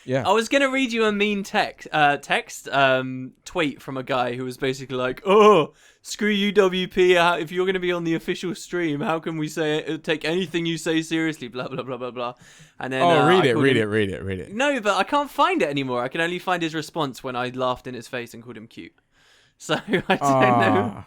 Yeah. I was gonna read you a mean tweet from a guy who was basically like, "Oh, screw you, WP. If you're gonna be on the official stream, how can we take anything you say seriously?" Blah blah blah blah blah. And then read it. No, but I can't find it anymore. I can only find his response when I laughed in his face and called him cute. So I don't know.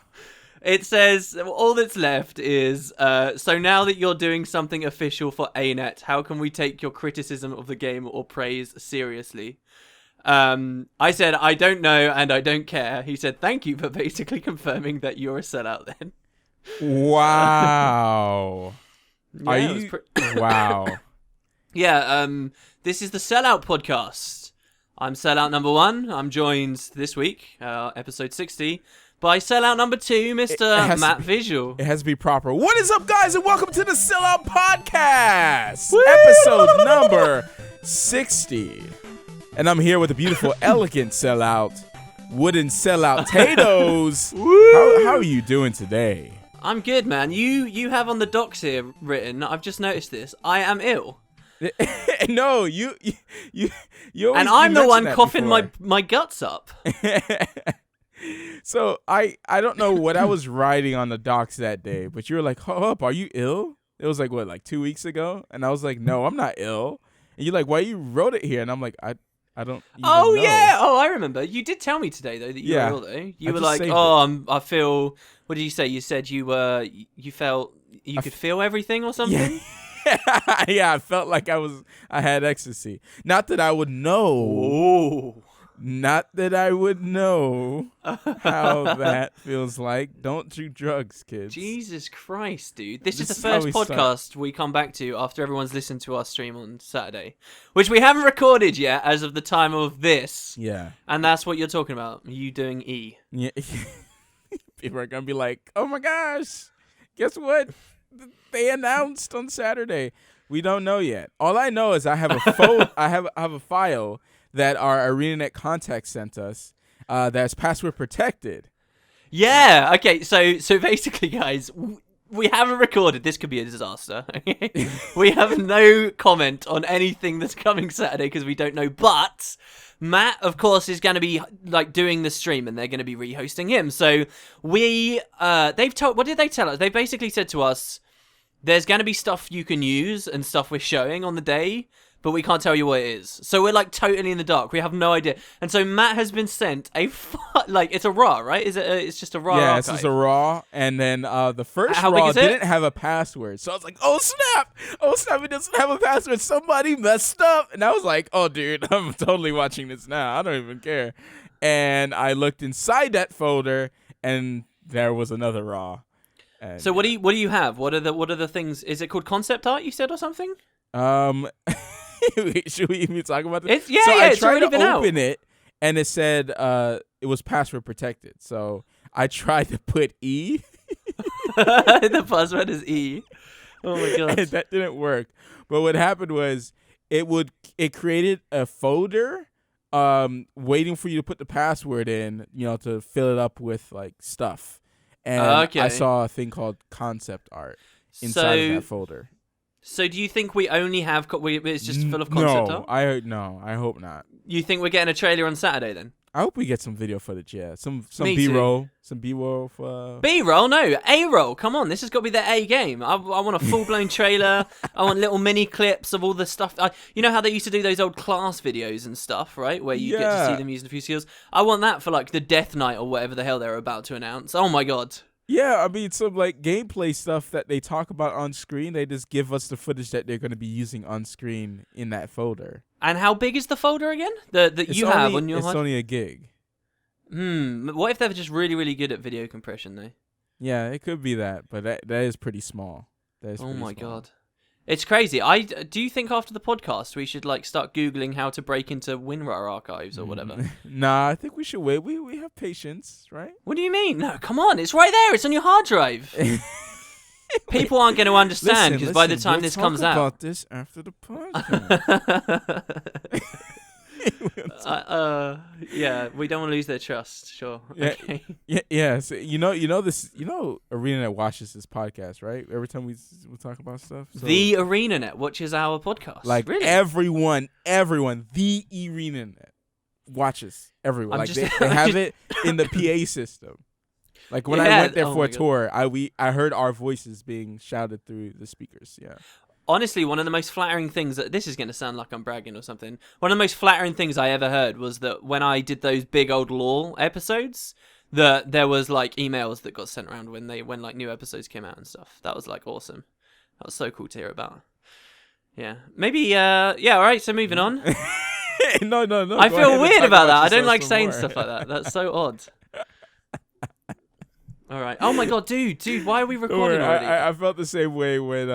It says, all that's left is, so now that you're doing something official for ANET, how can we take your criticism of the game or praise seriously? I said, I don't know and I don't care. He said, thank you for basically confirming that you're a sellout then. Wow. Wow. Yeah, this is the Sellout podcast. I'm sellout number 1. I'm joined this week, episode 60, by sellout number 2, Mr. Matt Visual. It has to be proper. What is up, guys, and welcome to the Sellout Podcast, Woo! episode number 60. And I'm here with a beautiful, elegant sellout, wooden sellout Tatoes. How are you doing today? I'm good, man. You have on the docs here written, I've just noticed this, I am ill. No, you and I'm the one coughing my guts up. So I don't know what I was writing on the docs that day, but you were like, "Hold up, are you ill?" It was like, what, like 2 weeks ago? And I was like, "No, I'm not ill." And you're like, "Why you wrote it here?" And I'm like, I don't even know. Yeah. Oh, I remember. You did tell me today though that you were ill though. You were like, I feel. What did you say? You said you felt you could feel everything or something. Yeah. Yeah, I felt like I had ecstasy. Not that I would know. Oh. Not that I would know how that feels like. Don't do drugs, kids. Jesus Christ, dude. This is the first podcast we come back to after everyone's listened to our stream on Saturday, which we haven't recorded yet as of the time of this. Yeah. And that's what you're talking about. You doing E. Yeah. People are going to be like, "Oh my gosh, guess what? They announced on Saturday." We don't know yet. All I know is I have a I have a file that our ArenaNet contact sent us that's password protected. Yeah. Okay. So basically, guys, we haven't recorded. This could be a disaster. We have no comment on anything that's coming Saturday because we don't know. But Matt, of course, is going to be like doing the stream, and they're going to be rehosting him. So what did they tell us? They basically said to us, there's going to be stuff you can use and stuff we're showing on the day, but we can't tell you what it is. So we're like totally in the dark. We have no idea. And so Matt has been sent it's a RAW, right? It's just a RAW Yeah, archive. it's just a RAW. And then the first RAW didn't have a password. So I was like, oh snap, it doesn't have a password. Somebody messed up. And I was like, oh dude, I'm totally watching this now. I don't even care. And I looked inside that folder and there was another RAW. And, so what do you have? What are the things? Is it called concept art you said or something? Should we even talk about this? I tried to open it, and it said it was password protected. So I tried to put E. The password is E. Oh my god! And that didn't work. But what happened was it created a folder, waiting for you to put the password in, to fill it up with like stuff. And I saw a thing called concept art inside of that folder. So do you think we only have... it's just full of concept art? I hope not. You think we're getting a trailer on Saturday then? I hope we get some video footage, yeah. Some B-roll. Too. Some B-roll. B-roll? No, A-roll. Come on, this has got to be the A game. I want a full-blown trailer. I want little mini clips of all the stuff. You know how they used to do those old class videos and stuff, right? Where you get to see them using a few skills. I want that for like the Death Knight or whatever the hell they're about to announce. Oh my god. Yeah, I mean, some like gameplay stuff that they talk about on screen, they just give us the footage that they're going to be using on screen in that folder. And how big is the folder again? That you have on your It's only a gig. What if they're just really, really good at video compression, though? Yeah, it could be that, but that is pretty small. Oh my god. It's crazy. Do you think after the podcast we should like start Googling how to break into WinRAR archives or whatever? Nah, I think we should wait. We have patience, right? What do you mean? No, come on. It's right there. It's on your hard drive. People aren't going to understand because by the time this comes out... We'll talk about this after the podcast. Yeah, we don't want to lose their trust. Sure. Yeah, Okay. yeah. So, ArenaNet watches this podcast, right? Every time we talk about stuff. So, The ArenaNet watches our podcast. like really? everyone, the ArenaNet watches everyone. I'm Like just- they have it in the PA system. Like when I Yeah, went there oh for my a God. tour, I heard our voices being shouted through the speakers. Yeah. Honestly, one of the most flattering things this is going to sound like I'm bragging or something. One of the most flattering things I ever heard was that when I did those big old law episodes, that there was like emails that got sent around when like new episodes came out and stuff. That was like awesome. That was so cool to hear about. Yeah. Maybe yeah, all right, so moving on. No. I Go ahead feel and weird talk about that. I yourself don't like some saying more. stuff like that. That's so odd. All right. Oh my god, dude, why are we Don't recording worry, already? I felt the same way when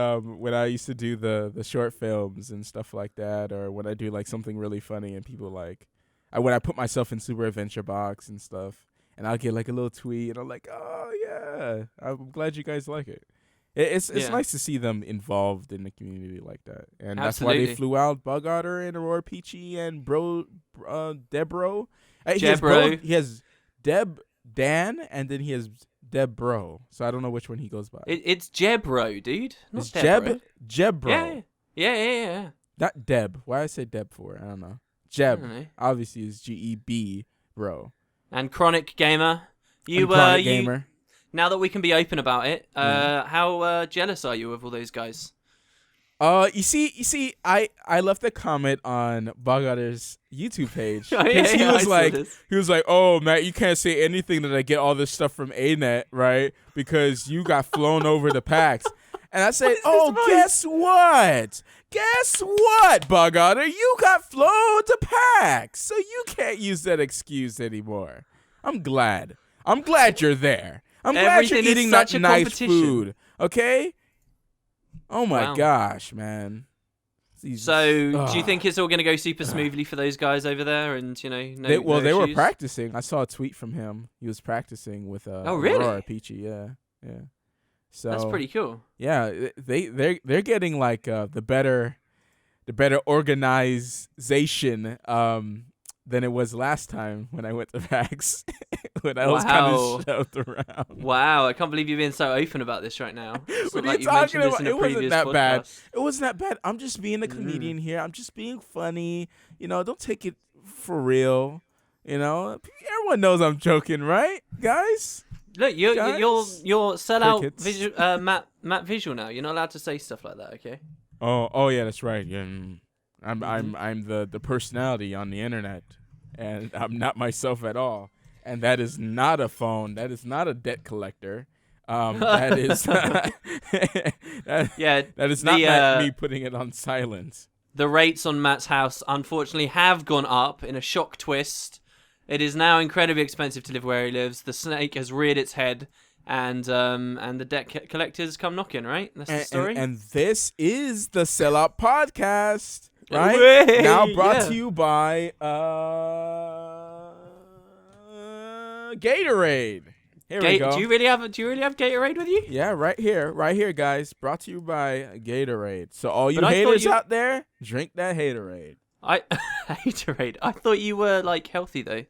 I used to do the short films and stuff like that, or when I do like something really funny and people like, when I put myself in Super Adventure Box and stuff, and I'll get like a little tweet and I'm like, oh yeah, I'm glad you guys like it. It's Yeah. nice to see them involved in the community like that, and that's why Absolutely. they flew out Bug Otter and Aurora Peachy and Debro. Jebro. He has Deb Dan, and then he has Deb Bro. So I don't know which one he goes by. It's Jebro, dude. Not It's Debro. Jeb Bro. Yeah. Not Deb. Why I say Deb for? I don't know. I Jeb don't know. obviously is GEB Bro. And Chronic Gamer. And Chronic Gamer. Now that we can be open about it, how jealous are you of all those guys? You see, I left a comment on Bogotter's YouTube page. Oh, yeah, 'Cause he I was saw like, this. "Oh, Matt, you can't say anything that I get all this stuff from ANET, right? Because you got flown over to PAX." And I said, "Oh, guess what? Guess what, Bogotter? You got flown to PAX, so you can't use that excuse anymore." I'm glad you're there. I'm glad Everything you're is eating such that a nice competition. food. Okay. Oh my Wow. gosh, man. These- So, do you Ugh. think it's all going to go super smoothly for those guys over there? And no, They no were issues? practicing. I saw a tweet from him. He was practicing with Oh, really? Aurora Peachy. Yeah. So That's pretty cool. Yeah, they're getting like the better organization than it was last time when I went to PAX. When I was kind Wow. of shoved around. Wow, I can't believe you've been so open about this right now. It's What not are you like talking mentioned this about? in a It wasn't previous that bad. podcast. It wasn't that bad. I'm just being a Mm. comedian here. I'm just being funny. Don't take it for real. Everyone knows I'm joking, right, guys? Look, you're Guys? sellout Crickets. visual, Matt Visual now. You're not allowed to say stuff like that, okay? Oh yeah, that's right. Yeah, Mm-hmm. I'm the personality on the internet, and I'm not myself at all. And that is not a phone. That is not a debt collector. That is that Yeah, is not the, me putting it on silent. the rates on Matt's house unfortunately have gone up in a shock twist. It is now incredibly expensive to live where he lives. The snake has reared its head, and the debt collectors come knocking. Right, that's the story. And this is the Sellout Podcast, right? Way, Now brought yeah. to you by Gatorade. Here we go. Do you really have Gatorade with you? Yeah, right here, guys. Brought to you by Gatorade. So all you But I thought haters you- out there, drink that Haterade. Gatorade. I thought you were like healthy though.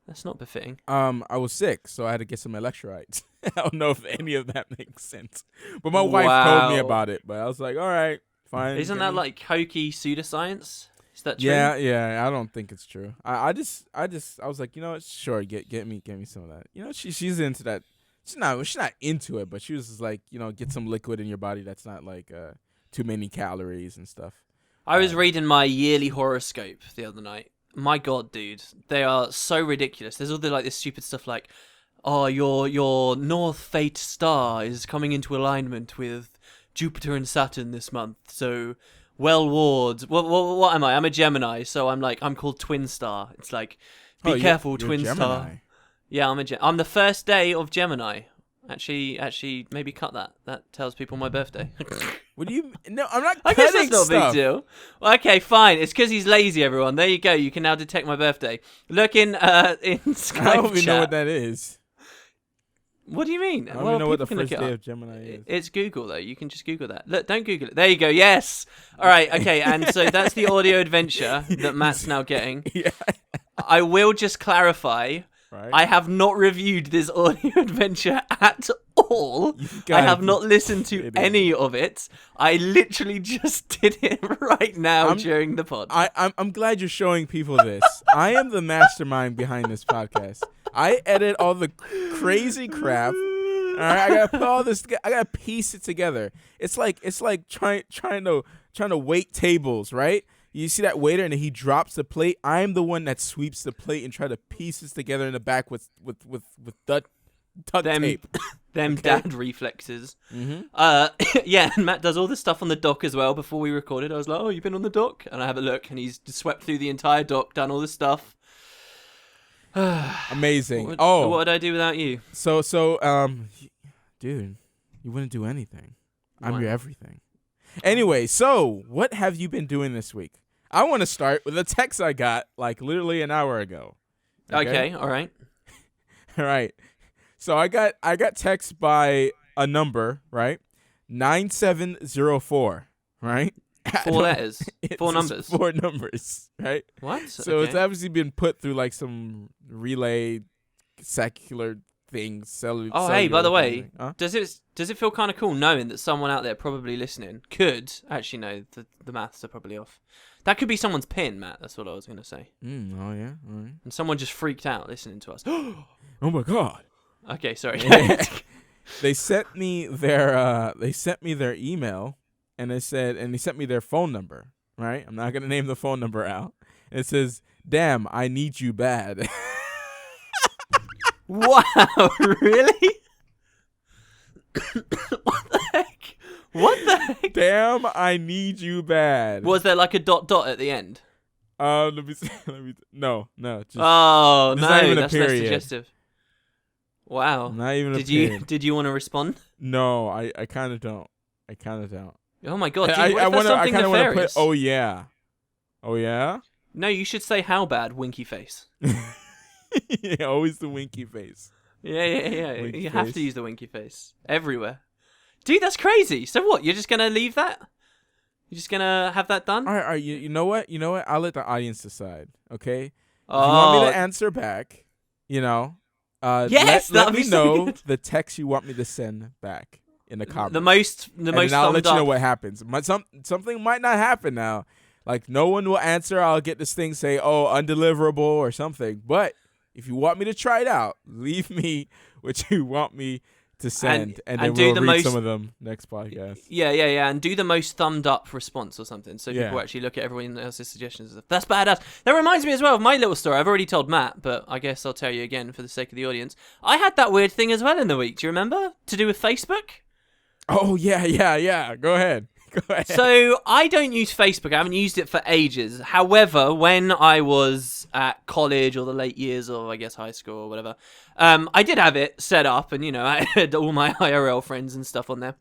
That's not befitting. I was sick, so I had to get some electrolytes. I don't know if any of that makes sense, but my wife told me Wow. about it. But I was like, all right, fine. Isn't give that me- like hokey pseudoscience? Is that true? Yeah. I don't think it's true. I was like, sure, get me some of that. She's into that. She's not into it, but she was just like, get some liquid in your body that's not like too many calories and stuff. I was reading my yearly horoscope the other night. My God, dude, they are so ridiculous. There's all this stupid stuff like, oh, your North Fate star is coming into alignment with Jupiter and Saturn this month, so well wards. What am I? I'm a Gemini, so I'm called Twin Star. It's like, be careful, you're Twin Gemini. Star. Yeah, I'm the first day of Gemini. Actually, maybe cut that. That tells people my birthday. What do you? No, I'm not. I guess cutting that's not a stuff. big deal. Well, okay, fine. It's because he's lazy, everyone. There you go. You can now detect my birthday. Look in I Skype don't even know what chat. that is. What do you mean? I don't even know what the first day of Gemini is. It's Google, though. You can just Google that. Look, don't Google it. There you go. Yes. All right. Okay. And so that's the audio adventure that Matt's now getting. Yeah. I will just clarify. Right. I have not reviewed this audio adventure at all. I have not listened to any of it. I literally just did it right now during the pod. I'm glad you're showing people this. I am the mastermind behind this podcast. I edit all the crazy crap. All right, I gotta put all this. I gotta piece it together. It's like trying to wait tables, right? You see that waiter and he drops the plate. I'm the one that sweeps the plate and try to piece it together in the back with duct tape. Them dad reflexes. Mm-hmm. Yeah, and Matt does all this stuff on the dock as well. Before we recorded, I was like, "Oh, you've been on the dock?" And I have a look, and he's swept through the entire dock, done all this stuff. Amazing. What would I do without you? So, dude, you wouldn't do anything. I'm your everything. Anyway, so what have you been doing this week? I want to start with a text I got like literally an hour ago. Okay, all right. All right. So I got text by a number, right? 9704, right? 4 letters. 4 numbers. 4 numbers, right? What? So It's obviously been put through like some relay secular things. Oh, hey, by the way, does it feel kind of cool knowing that someone out there probably listening could actually know the maths are probably off? That could be someone's pin, Matt. That's what I was going to say. Oh, yeah? All right. And someone just freaked out listening to us. Oh, my God. Okay, sorry. They sent me their email, and they sent me their phone number, right? I'm not going to name the phone number out. And it says, "Damn, I need you bad." Wow, really? What the heck? Damn, I need you bad. Was there like a ... at the end? Let me see. No. Just, no, not even that's a less period. suggestive. Wow. Not even a period. Did you want to respond? No, I kind of don't. Oh my God! I kind of want to put. Oh yeah. No, you should say how bad. Winky face. Yeah, always the winky face. Yeah. You have to use the winky face everywhere. Dude, that's crazy. So what? You're just gonna leave that? You're just gonna have that done? All right. You know what? I'll let the audience decide. Okay. If you want me to answer back, yes, let me know the text you want me to send back in the comments. The most. And I'll let you know what happens. Something might not happen now. Like no one will answer. I'll get this thing say, "Oh, undeliverable" or something. But if you want me to try it out, leave me what you want me to send, and then we'll read some of them next podcast. Yeah, and do the most thumbed up response or something, so people actually look at everyone else's suggestions. That's badass. That reminds me as well of my little story. I've already told Matt, but I guess I'll tell you again for the sake of the audience. I had that weird thing as well in the week. Do you remember? To do with Facebook? Oh, yeah. Go ahead. So I don't use Facebook. I haven't used it for ages. However, when I was at college or the late years of, I guess, high school or whatever, I did have it set up, and I had all my IRL friends and stuff on there.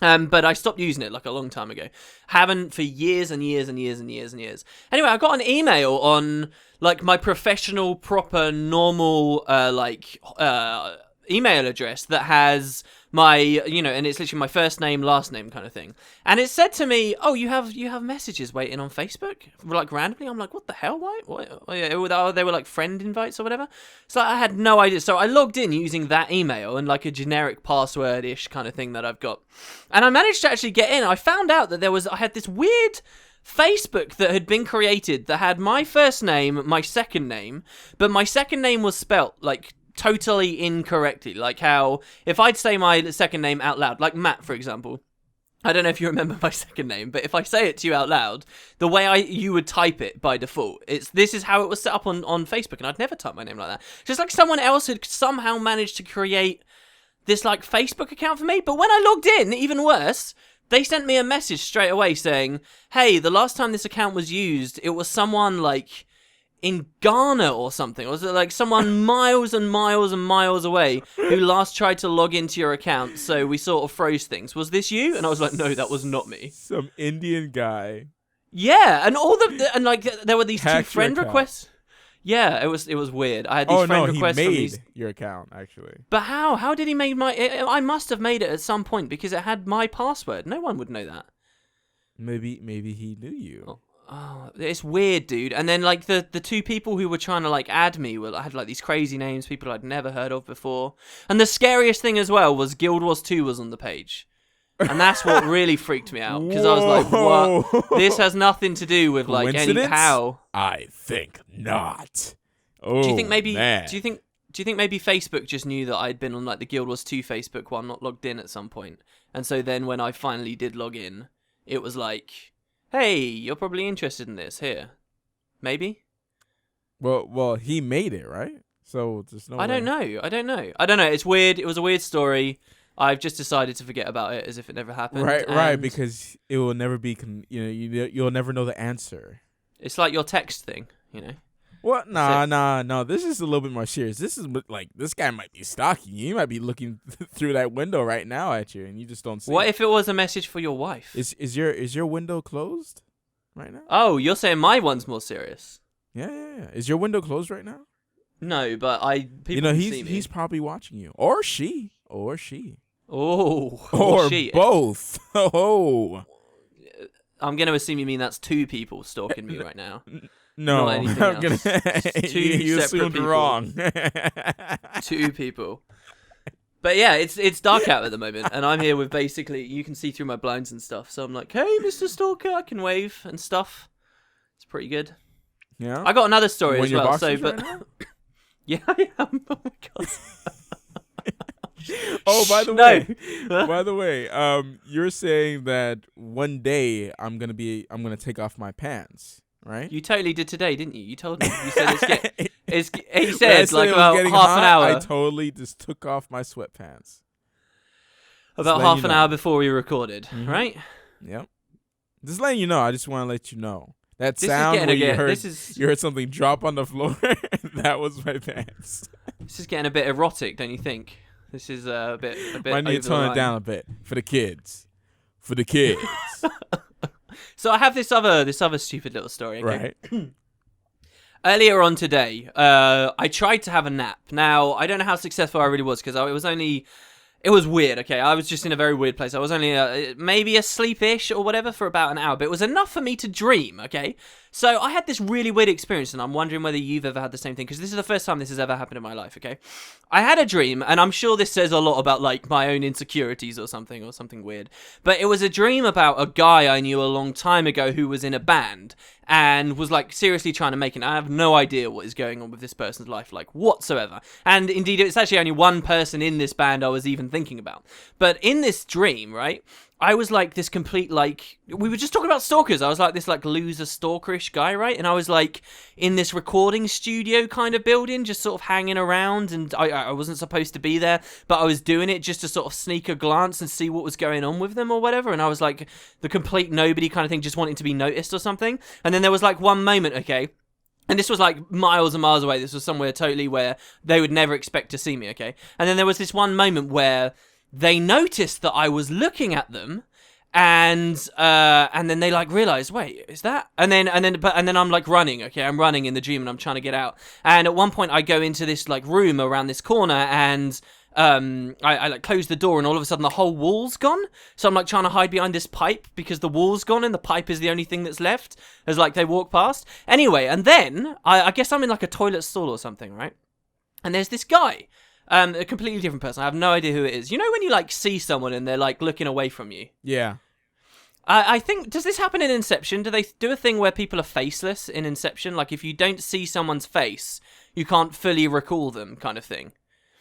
But I stopped using it like a long time ago. Haven't for years and years and years and years and years. Anyway, I got an email on like my professional, proper, normal, email address that has my, and it's literally my first name, last name kind of thing. And it said to me, "Oh, you have messages waiting on Facebook?" Like randomly. I'm like, what the hell? Why? They were like friend invites or whatever. So I had no idea. So I logged in using that email and like a generic password-ish kind of thing that I've got. And I managed to actually get in. I found out that I had this weird Facebook that had been created that had my first name, my second name, but my second name was spelt like totally incorrectly. Like how if I'd say my second name out loud, like Matt, for example. I don't know if you remember my second name, but if I say it to you out loud, the way you would type it by default, this is how it was set up on Facebook, and I'd never type my name like that. Just like someone else had somehow managed to create this like Facebook account for me, but when I logged in, even worse, they sent me a message straight away saying, "Hey, the last time this account was used, it was someone like in Ghana or something. Or was it like someone miles and miles and miles away who last tried to log into your account, so we sort of froze things. Was this you?" And I was like, "No, that was not me." Some Indian guy. Yeah, and there were these two friend requests. Yeah, it was weird. I had these friend requests from these. He made your account actually. But how? How did he make my? I must have made it at some point because it had my password. No one would know that. Maybe he knew you. Oh, it's weird, dude. And then like the two people who were trying to like add me had like these crazy names, people I'd never heard of before. And the scariest thing as well was Guild Wars 2 was on the page. And that's what really freaked me out because I was like, "What? This has nothing to do with like any how." I think not. Oh, do you think maybe? Man. Do you think maybe Facebook just knew that I'd been on like the Guild Wars 2 Facebook while not logged in at some point, and so then when I finally did log in, it was like, "Hey, you're probably interested in this. Here, maybe." Well, he made it, right? So there's no. I don't know. It's weird. It was a weird story. I've just decided to forget about it as if it never happened. Right, because it will never be, you'll never know the answer. It's like your text thing, you know? What? Nah. This is a little bit more serious. This is like, this guy might be stalking you. He might be looking through that window right now at you, and you just don't see What it. if it was a message for your wife? Is your window closed right now? Oh, you're saying my one's more serious? Yeah. Is your window closed right now? No, but people can see me. He's probably watching you, or she. Oh, or she. both. Oh, I'm going to assume you mean that's two people stalking me right now. No, not anything else. You assumed people. wrong. Two people. But yeah, it's dark out at the moment, and I'm here with basically, you can see through my blinds and stuff. So I'm like, hey, Mr. Stalker, I can wave and stuff. It's pretty good. Yeah. I got another story as well. So, but right yeah, I am. Oh my god. Oh, by the way, you're saying that one day I'm gonna take off my pants, right? You totally did today, didn't you? You told me. You said he said like about half an hour. I totally just took off my sweatpants. About half an hour before we recorded, right? Yep. Just letting you know. I just want to let you know. That this sound where you you heard something drop on the floor, that was my pants. This is getting a bit erotic, don't you think? This is a bit. I need to tone it down a bit for the kids. So I have this other stupid little story. Okay? Right. Earlier on today, I tried to have a nap. Now I don't know how successful I really was because it was weird. Okay, I was just in a very weird place. I was only maybe asleep-ish or whatever for about an hour, but it was enough for me to dream. Okay. So I had this really weird experience, and I'm wondering whether you've ever had the same thing, because this is the first time this has ever happened in my life, okay? I had a dream, and I'm sure this says a lot about, like, my own insecurities or something weird, but it was a dream about a guy I knew a long time ago who was in a band, and was, like, seriously trying to make it. I have no idea what is going on with this person's life, like, whatsoever. And, indeed, it's actually only one person in this band I was even thinking about. But in this dream, right, I was like this complete, like, we were just talking about stalkers. I was like this, like, loser stalkerish guy, right? And I was like in this recording studio kind of building, just sort of hanging around. And I wasn't supposed to be there, but I was doing it just to sort of sneak a glance and see what was going on with them or whatever. And I was like the complete nobody kind of thing, just wanting to be noticed or something. And then there was like one moment, okay? And this was like miles and miles away. This was somewhere totally where they would never expect to see me, okay? And then there was this one moment where they noticed that I was looking at them, and then they like realized, wait, is that? And then I'm like running, okay? I'm running in the dream and I'm trying to get out. And at one point I go into this like room around this corner, and I like close the door, and all of a sudden the whole wall's gone. So I'm like trying to hide behind this pipe because the wall's gone and the pipe is the only thing that's left as like they walk past. Anyway, and then I guess I'm in like a toilet stall or something, right? And there's this guy. A completely different person. I have no idea who it is. You know when you like see someone and they're like looking away from you? Yeah. I think, does this happen in Inception? Do they do a thing where people are faceless in Inception? Like if you don't see someone's face, you can't fully recall them, kind of thing.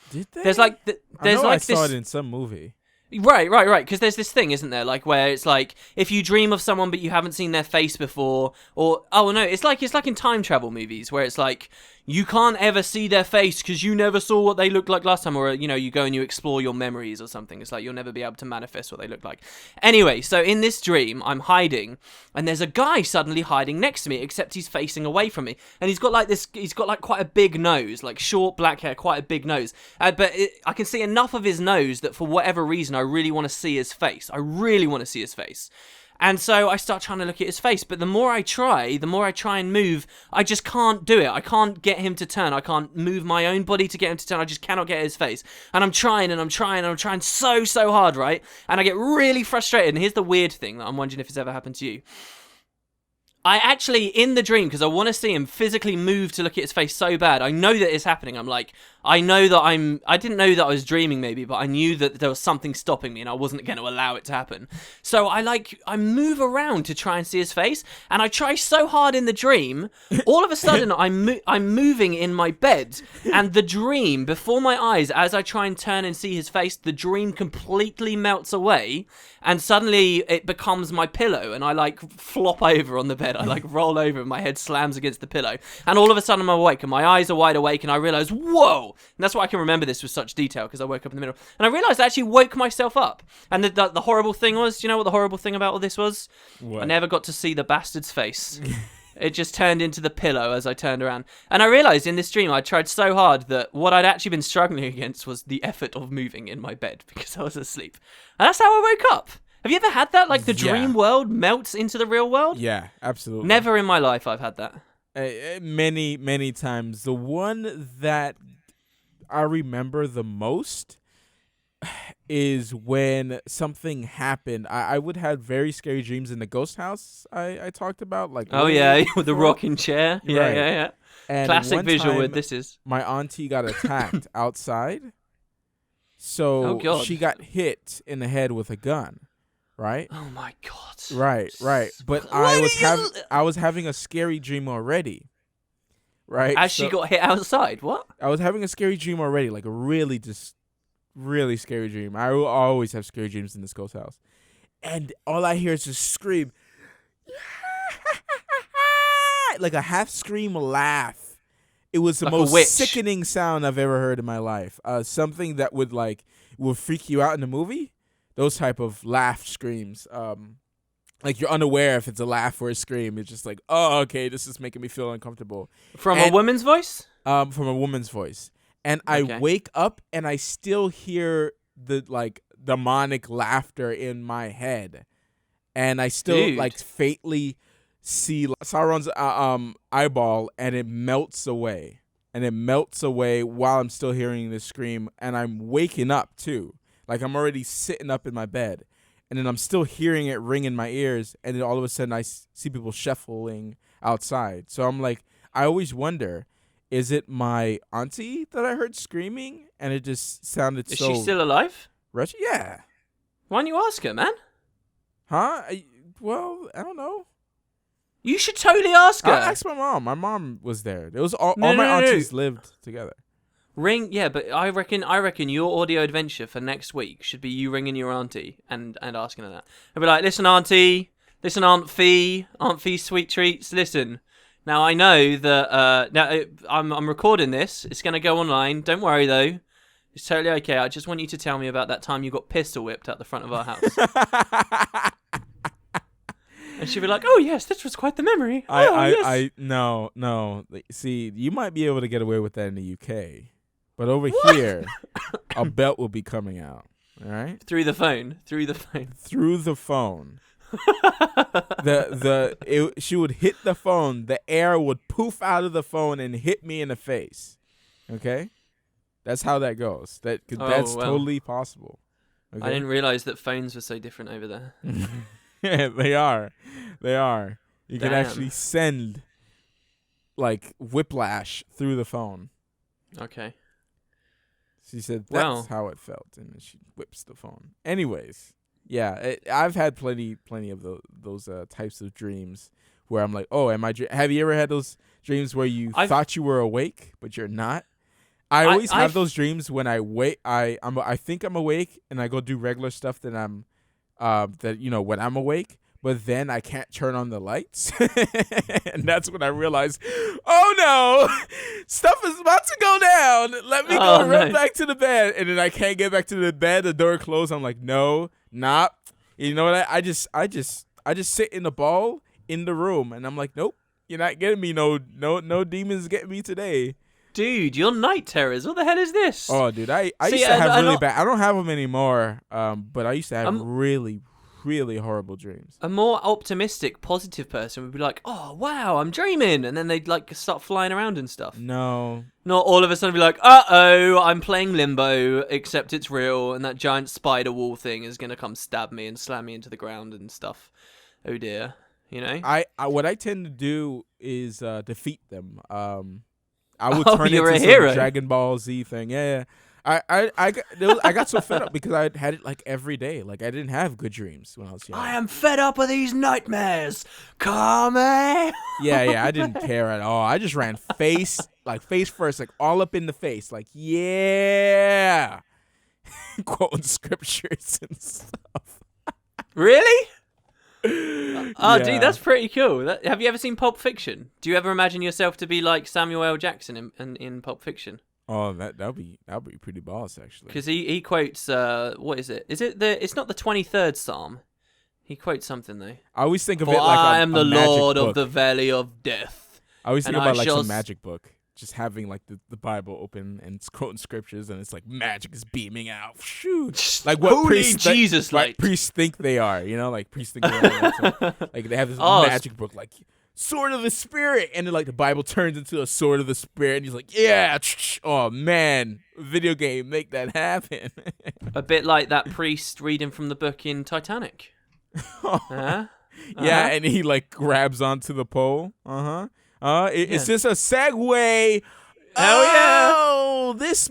Did they? There's like I saw it in some movie. Right. Because there's this thing, isn't there? Like where it's like if you dream of someone but you haven't seen their face before, or it's like in time travel movies where it's like you can't ever see their face because you never saw what they looked like last time, or you go and you explore your memories or something. It's like you'll never be able to manifest what they look like. Anyway, so in this dream, I'm hiding, and there's a guy suddenly hiding next to me, except he's facing away from me, and he's got like quite a big nose, like short black hair, quite a big nose. But I can see enough of his nose that for whatever reason, I really want to see his face. And so I start trying to look at his face, but the more I try and move, I just can't do it. I can't get him to turn. I can't move my own body to get him to turn. I just cannot get his face. And I'm trying so hard, right? And I get really frustrated. And here's the weird thing that I'm wondering if it's ever happened to you. I actually, in the dream, because I want to see him physically move to look at his face so bad, I know that it's happening. I'm like, I didn't know that I was dreaming maybe, but I knew that there was something stopping me and I wasn't going to allow it to happen. So I move around to try and see his face, and I try so hard in the dream, all of a sudden I'm moving in my bed, and the dream, before my eyes, as I try and turn and see his face, the dream completely melts away, and suddenly it becomes my pillow, and I like flop over on the bed. I like roll over and my head slams against the pillow, and all of a sudden I'm awake and my eyes are wide awake, and I realize, whoa. And that's why I can remember this with such detail, because I woke up in the middle. And I realised I actually woke myself up. And the horrible thing was, do you know what the horrible thing about all this was? What? I never got to see the bastard's face. It just turned into the pillow as I turned around. And I realised in this dream I tried so hard that what I'd actually been struggling against was the effort of moving in my bed because I was asleep. And that's how I woke up. Have you ever had that? Like the dream world melts into the real world? Yeah, absolutely. Never in my life I've had that. Many times. The one that I remember the most is when something happened. I would have very scary dreams in the ghost house I talked about. Like, oh yeah, with the rocking chair. Yeah, right. yeah. And classic VisualWood. This is my auntie got attacked outside, so she got hit in the head with a gun. Right. Oh my god. Right. But I was having a scary dream already. Right. As she got hit outside. What? I was having a scary dream already, like a really scary dream. I will always have scary dreams in this ghost house, and all I hear is just scream, like a half scream laugh. It was the like most sickening sound I've ever heard in my life. Something that would freak you out in the movie. Those type of laugh screams. Like you're unaware if it's a laugh or a scream. It's just like, oh, okay, this is making me feel uncomfortable. From a woman's voice? From a woman's voice. And I wake up and I still hear the demonic laughter in my head. And I still faintly see Sauron's eyeball, and it melts away. And it melts away while I'm still hearing this scream, and I'm waking up too. Like I'm already sitting up in my bed, and then I'm still hearing it ring in my ears, and then all of a sudden I see people shuffling outside. So I'm like, I always wonder, is it my auntie that I heard screaming, and it just sounded Is she still alive? Yeah. Why don't you ask her, man? Huh? Well, I don't know. You should totally ask her. I asked my mom. My mom was there. It was all my aunties lived together. But I reckon your audio adventure for next week should be you ringing your auntie and asking her that. I'll be like, listen, auntie, listen, Aunt Fee, sweet treats, listen. Now I know that I'm recording this. It's gonna go online. Don't worry though. It's totally okay. I just want you to tell me about that time you got pistol whipped at the front of our house. And she'd be like, "Oh yes, this was quite the memory." No. See, you might be able to get away with that in the UK, but over here, a belt will be coming out. All right, through the phone. She would hit the phone. The air would poof out of the phone and hit me in the face. Okay, that's how that goes. That's totally possible. Okay? I didn't realize that phones were so different over there. Yeah, they are. You can actually send whiplash through the phone. Okay. She said that's how it felt, and then she whips the phone. Anyways, yeah, I've had plenty of those types of dreams where I'm like, oh, have you ever had those dreams where you thought you were awake but you're not? I always have those dreams when I wake. I think I'm awake and I go do regular stuff that I'm. When I'm awake, but then I can't turn on the lights. And that's when I realize, oh no, stuff is about to go down. Let me go run back to the bed. And then I can't get back to the bed. The door closed. I'm like, no, not. You know what? I just sit in the ball in the room, and I'm like, nope, you're not getting me. No demons getting me today. Dude, you're night terrors. What the hell is this? Oh, dude, I used to have really bad. I don't have them anymore. But I used to have really, really horrible dreams. A more optimistic, positive person would be like, "Oh wow, I'm dreaming," and then they'd like start flying around and stuff. No. Not all of a sudden be like, "Uh-oh, I'm playing Limbo, except it's real, and that giant spider wall thing is gonna come stab me and slam me into the ground and stuff." Oh dear, you know. I what I tend to do is defeat them. I would turn you're into a hero. some Dragon Ball Z thing. Yeah. I got so fed up because I had it like every day. Like I didn't have good dreams when I was young. I am fed up with these nightmares. Come on. Yeah, I didn't care at all. I just ran face first, like all up in the face, like yeah, quoting scriptures and stuff. Really? Oh, Yeah. dude, that's pretty cool. Have you ever seen Pulp Fiction? Do you ever imagine yourself to be like Samuel L. Jackson in Pulp Fiction? Oh, that'll be pretty boss actually. Because he quotes what is it? Is it it's not the 23rd Psalm? He quotes something though. I always think of For it like I am the Lord book. of the Valley of Death. I always think and about I like shall some magic book, just having like the Bible open and it's quoting scriptures, and it's like magic is beaming out. Shoot, like what Holy priests, Jesus, like priests think they are. You know, like priests think they are. Like they have this magic book, like sword of the spirit, and then like the Bible turns into a sword of the spirit, and he's like, yeah, oh man, video game, make that happen. A bit like that priest reading from the book in Titanic. Yeah, and he like grabs onto the pole. It's just a segue. Hell yeah! Oh, this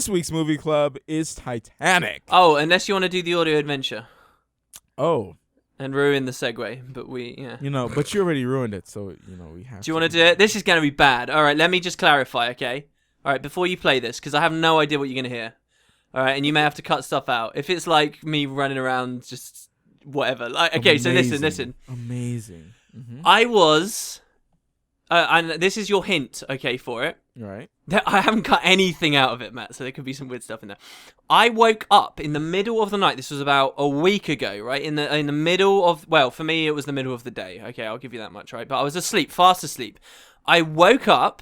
week's movie club is Titanic. Oh, unless you want to do the audio adventure. Oh. And ruin the segue, but but you already ruined it, so we have. Do you want to do it? This is going to be bad. All right, let me just clarify, okay? All right, before you play this, because I have no idea what you're going to hear. All right, and you may have to cut stuff out. If it's like me running around, just whatever. Like, okay, Amazing. so listen. Amazing. Mm-hmm. I was, and this is your hint, okay, for it. All right. I haven't cut anything out of it, Matt, so there could be some weird stuff in there. I woke up in the middle of the night. This was about a week ago, right? In the middle of, well, for me, it was the middle of the day. Okay, I'll give you that much, right? But I was asleep, fast asleep. I woke up,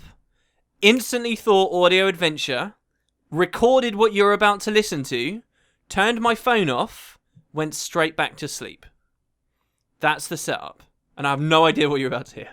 instantly thought audio adventure, recorded what you're about to listen to, turned my phone off, went straight back to sleep. That's the setup. And I have no idea what you're about to hear.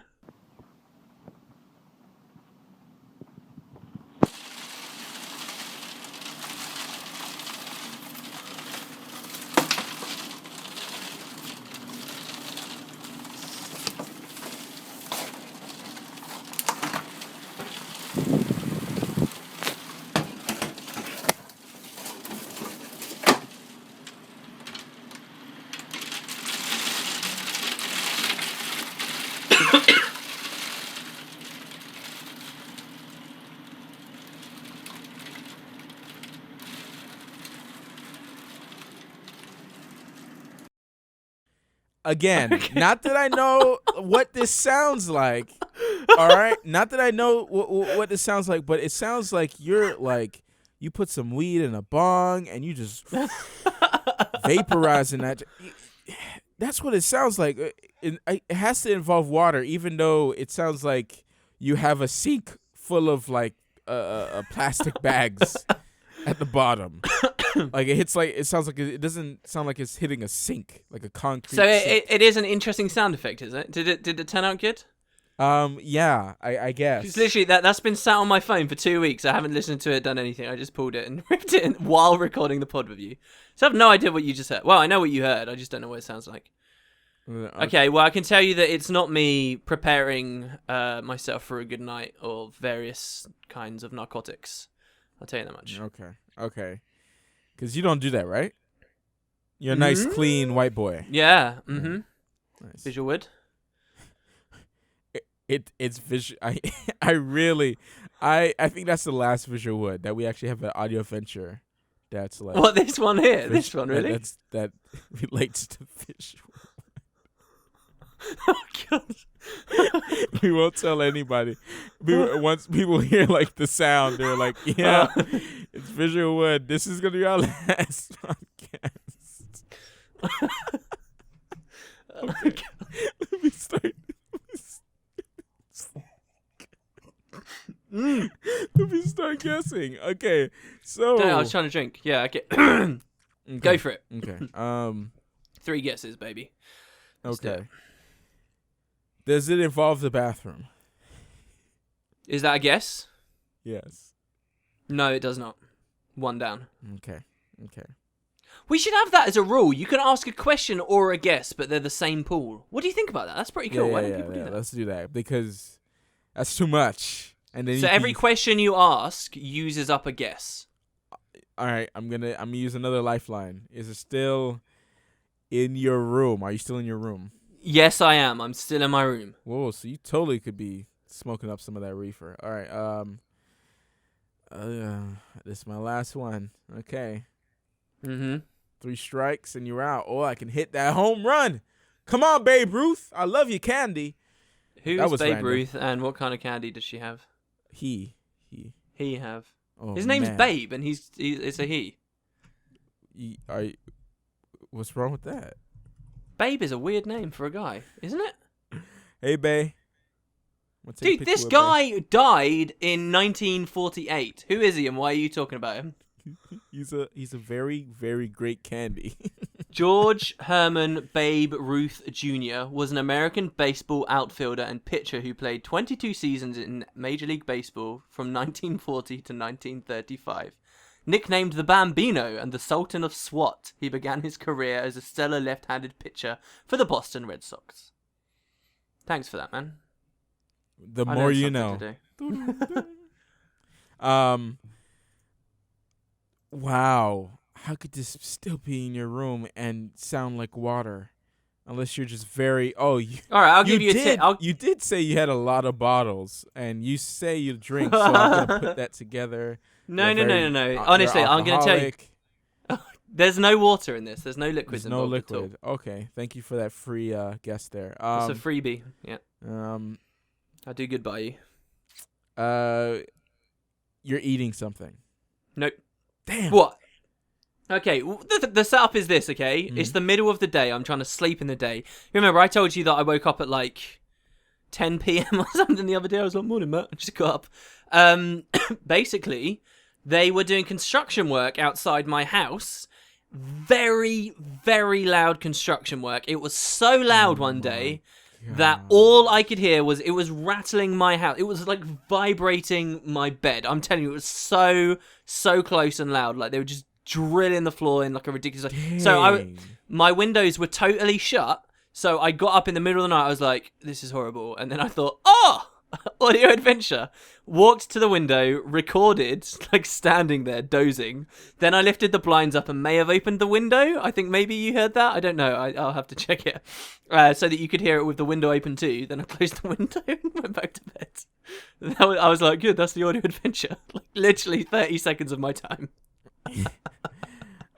Again, not that I know what this sounds like. All right, not that I know what this sounds like, but it sounds like you're like you put some weed in a bong and you just vaporizing that. That's what it sounds like. It has to involve water, even though it sounds like you have a sink full of like plastic bags at the bottom. Like it sounds like it doesn't sound like it's hitting a sink, like a concrete. So sink. it is an interesting sound effect, is it? Did it turn out good? Yeah, I guess. It's literally that's been sat on my phone for 2 weeks. I haven't listened to it, done anything. I just pulled it and ripped it in while recording the pod with you. So I have no idea what you just heard. Well, I know what you heard. I just don't know what it sounds like. Okay, well, I can tell you that it's not me preparing myself for a good night or various kinds of narcotics. I'll tell you that much. Okay. Because you don't do that, right? You're a nice, clean white boy. Yeah. Mm-hmm. Nice. VisualWood. It's visual. I think that's the last VisualWood that we actually have an audio adventure. That's like What, this one here? This one, really? That relates to visual. Oh God. We won't tell anybody. Once people hear like the sound, they're like, "Yeah, it's VisualWood. This is gonna be our last podcast." Okay. Let me start. Let me start guessing. Okay, so I was trying to drink. Yeah, okay. Okay. Go for it. Okay. 3 guesses, baby. Let's do it. Okay. Does it involve the bathroom? Is that a guess? Yes. No, it does not. 1 down. Okay. We should have that as a rule. You can ask a question or a guess, but they're the same pool. What do you think about that? That's pretty cool. Why don't people do that? Let's do that because that's too much. And then so every question you ask uses up a guess. All right, I'm gonna use another lifeline. Is it still in your room? Are you still in your room? Yes, I am. I'm still in my room. Whoa, so you totally could be smoking up some of that reefer. All right, this is my last one. Okay. 3 strikes and you're out. Oh, I can hit that home run. Come on, Babe Ruth. I love you, Candy. Who is Babe Ruth, and what kind of candy does she have? He have. Oh, his name's man. Babe, and it's a he. What's wrong with that? Babe is a weird name for a guy, isn't it? Hey, Babe. Dude, this guy died in 1948. Who is he, and why are you talking about him? He's a very, very great candy. George Herman Babe Ruth Jr. was an American baseball outfielder and pitcher who played 22 seasons in Major League Baseball from 1940 to 1935. Nicknamed the Bambino and the Sultan of SWAT, he began his career as a stellar left-handed pitcher for the Boston Red Sox. Thanks for that, man. The more you know. Wow. How could this still be in your room and sound like water? Unless you're just very... Oh, all right, I'll give you a tip. You did say you had a lot of bottles, and you say you drink, so I'm going to put that together. No. Honestly, I'm going to tell you. There's no water in this. There's no liquids involved. There's no liquid. Okay, thank you for that free guess there. It's a freebie, yeah. I'll do good by you. You're eating something. Nope. Damn. What? Okay, the setup is this, okay? It's the middle of the day. I'm trying to sleep in the day. Remember, I told you that I woke up at like 10 p.m. or something the other day. I was like, morning, Matt. I just got up. Basically, they were doing construction work outside my house. Very, very loud construction work. It was so loud one day that all I could hear was it was rattling my house. It was like vibrating my bed. I'm telling you, it was so close and loud. Like they were just drilling the floor in like a ridiculous way. So my windows were totally shut. So I got up in the middle of the night. I was like, this is horrible. And then I thought, audio adventure. Walked to the window, recorded, like standing there dozing. Then I lifted the blinds up and may have opened the window. I think maybe you heard that. I don't know. I'll have to check it. So that you could hear it with the window open too. Then I closed the window and went back to bed. I was like, good, that's the audio adventure. Like literally 30 seconds of my time.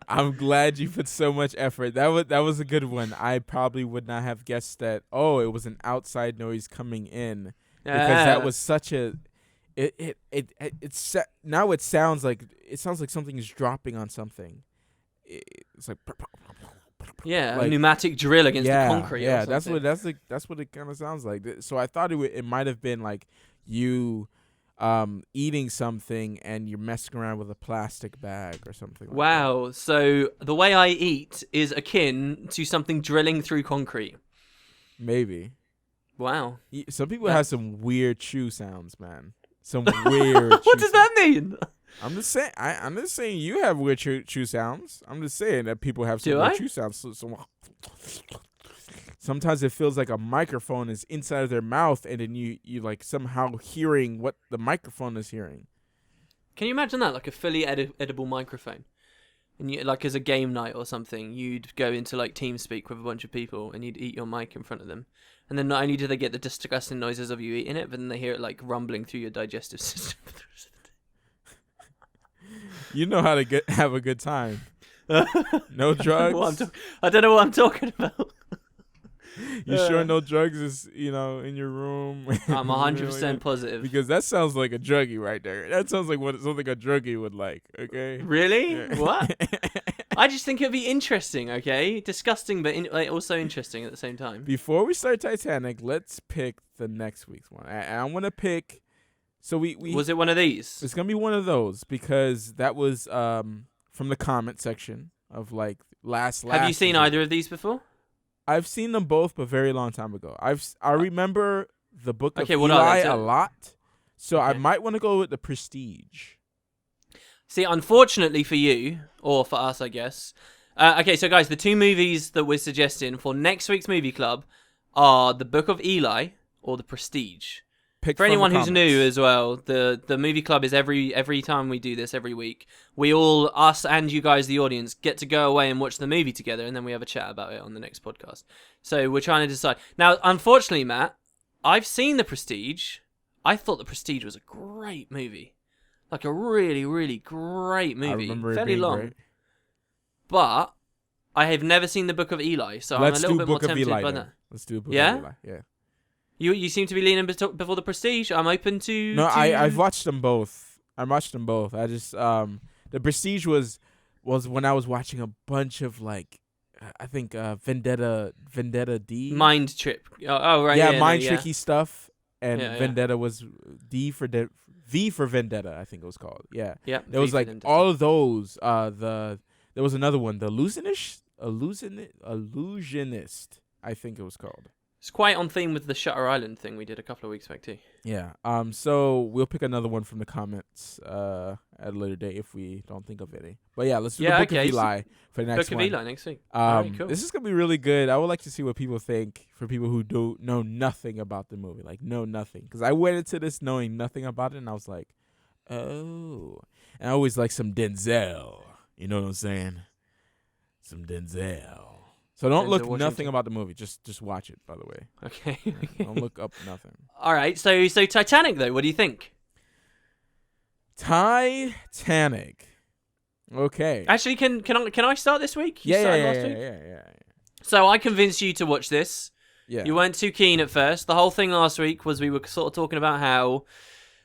I'm glad you put so much effort. That was a good one. I probably would not have guessed that. Oh, it was an outside noise coming in. Because that was such a, now it sounds like something is dropping on something. It's like a pneumatic drill against the concrete. Yeah, or that's what it kind of sounds like. So I thought it might have been like you eating something and you're messing around with a plastic bag or something. Wow. So the way I eat is akin to something drilling through concrete. Maybe. Wow. Some people have some weird chew sounds, man. Some weird. What does that mean? I'm just saying. I'm just saying you have weird chew sounds. I'm just saying that people have some weird chew sounds. So sometimes it feels like a microphone is inside of their mouth, and then you like somehow hearing what the microphone is hearing. Can you imagine that, like a fully edible microphone? And you, like as a game night or something, you'd go into like TeamSpeak with a bunch of people, and you'd eat your mic in front of them. And then not only do they get the disgusting noises of you eating it, but then they hear it like rumbling through your digestive system. You know how to have a good time. No drugs. I don't know what I'm talking about. You sure no drugs is in your room? I'm 100% positive. Because that sounds like a druggie right there. That sounds like something a druggie would like. Okay. Really? Yeah. What? I just think it'd be interesting. Okay, disgusting, but also interesting at the same time. Before we start Titanic, let's pick the next week's one. I want to pick. So we was it one of these? It's gonna be one of those because that was from the comment section of like Have you seen either of these before? I've seen them both, but very long time ago. I remember the Book of what are Eli they? a lot, so I might want to go with the Prestige. See, unfortunately for you, or for us, I guess. Okay, so guys, the two movies that we're suggesting for next week's movie club are the Book of Eli or the Prestige. For anyone who's new as well, the movie club is every time we do this every week. We all, us and you guys, the audience, get to go away and watch the movie together, and then we have a chat about it on the next podcast. So we're trying to decide. Now, unfortunately, Matt, I've seen the Prestige. I thought the Prestige was a great movie. Like a really, really great movie. I remember fairly it being long. Great. But I have never seen the Book of Eli, so I'm a little bit more tempted by that. Let's do Book of Eli. Yeah. You seem to be leaning before the Prestige. I'm open to. No, I've watched them both. I just the Prestige was when I was watching a bunch of like I think Vendetta D. Mind Trip. Oh right. Yeah, mind tricky stuff. And Vendetta was V for Vendetta, I think it was called. Yeah. Yeah. There was like Vendetta. all of those. There was another one, the Illusionist, I think it was called. It's quite on theme with the Shutter Island thing we did a couple of weeks back too. Yeah. So we'll pick another one from the comments at a later date if we don't think of any. But yeah, let's do the Book of Eli for the next one. Book of Eli next week. All right, cool. This is gonna be really good. I would like to see what people think for people who don't know nothing about the movie, like know nothing. Because I went into this knowing nothing about it, and I was like, oh. And I always like some Denzel. You know what I'm saying? Some Denzel. So don't look nothing about the movie. Just watch it, by the way. Okay. Yeah, don't look up nothing. All right. So Titanic though, what do you think? Titanic. Okay. Actually, can I start this week? You started last week? Yeah. So I convinced you to watch this. Yeah. You weren't too keen at first. The whole thing last week was we were sort of talking about how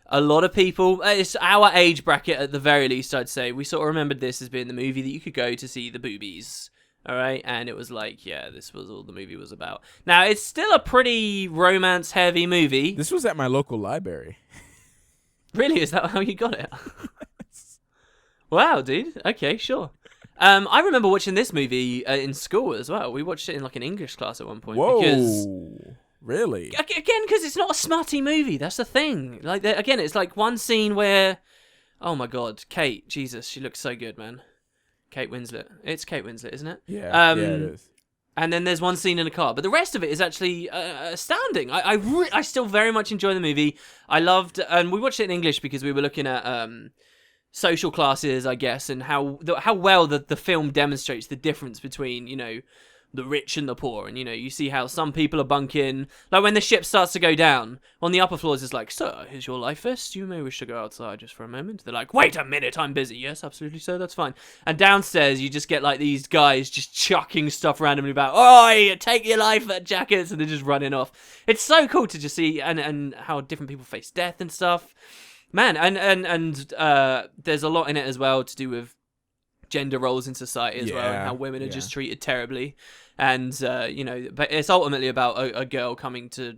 a lot of people, it's our age bracket at the very least, I'd say, we sort of remembered this as being the movie that you could go to see the boobies. All right, and it was like, yeah, this was all the movie was about. Now, it's still a pretty romance-heavy movie. This was at my local library. Really? Is that how you got it? Wow, dude. Okay, sure. I remember watching this movie in school as well. We watched it in like an English class at one point. Whoa. Really? Again, because it's not a smutty movie. That's the thing. Like, again, it's like one scene where, oh my God, Kate, Jesus, she looks so good, man. Kate Winslet. It's Kate Winslet, isn't it? Yeah, it is. And then there's one scene in a car, but the rest of it is actually astounding. I still very much enjoy the movie. I loved, and we watched it in English because we were looking at social classes, I guess, and how well the film demonstrates the difference between, you know, the rich and the poor. And, you know, you see how some people are bunking. Like when the ship starts to go down, on the upper floors it's like, sir, here's your life vest. You may wish to go outside just for a moment. They're like, wait a minute, I'm busy. Yes, absolutely, sir, that's fine. And downstairs you just get like these guys just chucking stuff randomly about, oi, take your life jackets, and they're just running off. It's so cool to just see and how different people face death and stuff. Man, and there's a lot in it as well to do with gender roles in society as well, and how women are just treated terribly. And, you know, but it's ultimately about a girl coming to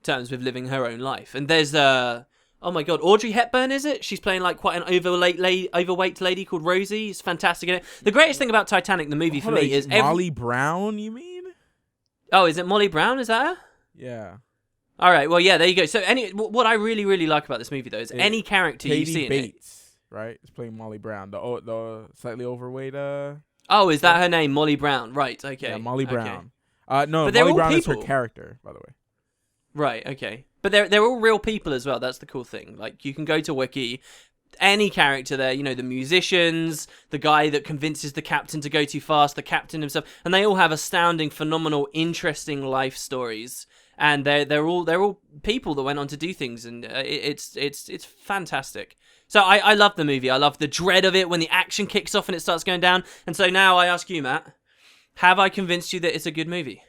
terms with living her own life. And there's, oh my God, Audrey Hepburn, is it? She's playing like quite an overweight lady called Rosie. It's fantastic in it. The greatest thing about Titanic, the movie for me, is... Molly Brown, you mean? Oh, is it Molly Brown? Is that her? Yeah. All right, well, yeah, there you go. So what I really, really like about this movie, though, is any character you see in it... Right? It's playing Molly Brown, the slightly overweight. Oh, is that her name, Molly Brown? Right. Okay. Yeah, Molly Brown. No, but Molly Brown is her character, by the way. Right. Okay. But they're all real people as well. That's the cool thing. Like you can go to Wiki, any character there. You know, the musicians, the guy that convinces the captain to go too fast, the captain himself, and they all have astounding, phenomenal, interesting life stories. And they're all people that went on to do things, and it's fantastic. So I love the movie. I love the dread of it when the action kicks off and it starts going down. And so now I ask you, Matt, have I convinced you that it's a good movie?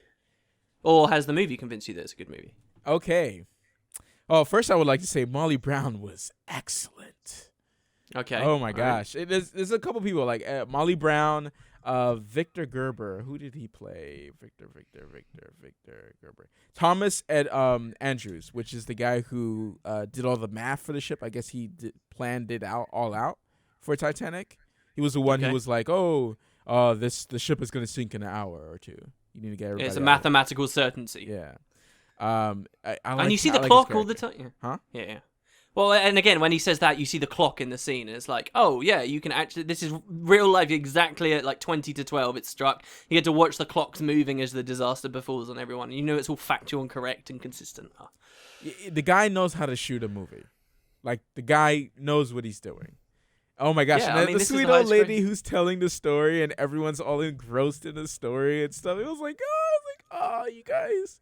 Or has the movie convinced you that it's a good movie? Okay. Oh, first I would like to say Molly Brown was excellent. Okay. Oh my gosh. There's a couple people like Molly Brown, Victor Gerber. Who did he play? Victor Gerber. Thomas Andrews, which is the guy who did all the math for the ship. I guess he planned it all out for Titanic. He was the one who was like, oh, oh, the ship is gonna sink in an hour or two. You need to get everybody. It's a mathematical certainty. Yeah. I like, and you see the like clock all the time. Yeah. Huh? Yeah. Well, and again, when he says that, you see the clock in the scene, and it's like, oh yeah, you can actually. This is real life, exactly at like 20 to 12. It struck. You get to watch the clocks moving as the disaster befalls on everyone. You know, it's all factual and correct and consistent. Oh. The guy knows how to shoot a movie. Like, the guy knows what he's doing. Oh my gosh! Yeah, and the sweet old lady who's telling the story, and everyone's all engrossed in the story and stuff. It was like, oh, you guys.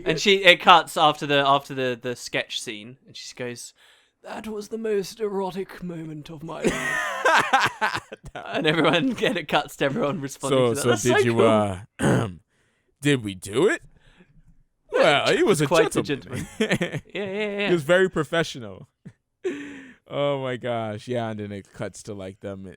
And it cuts after the sketch scene, and she goes, "That was the most erotic moment of my life." And it cuts to everyone responding to that. So did you cool. Did we do it? Well, he was quite a gentleman. Yeah. He was very professional. Oh my gosh, yeah, and then it cuts to like them,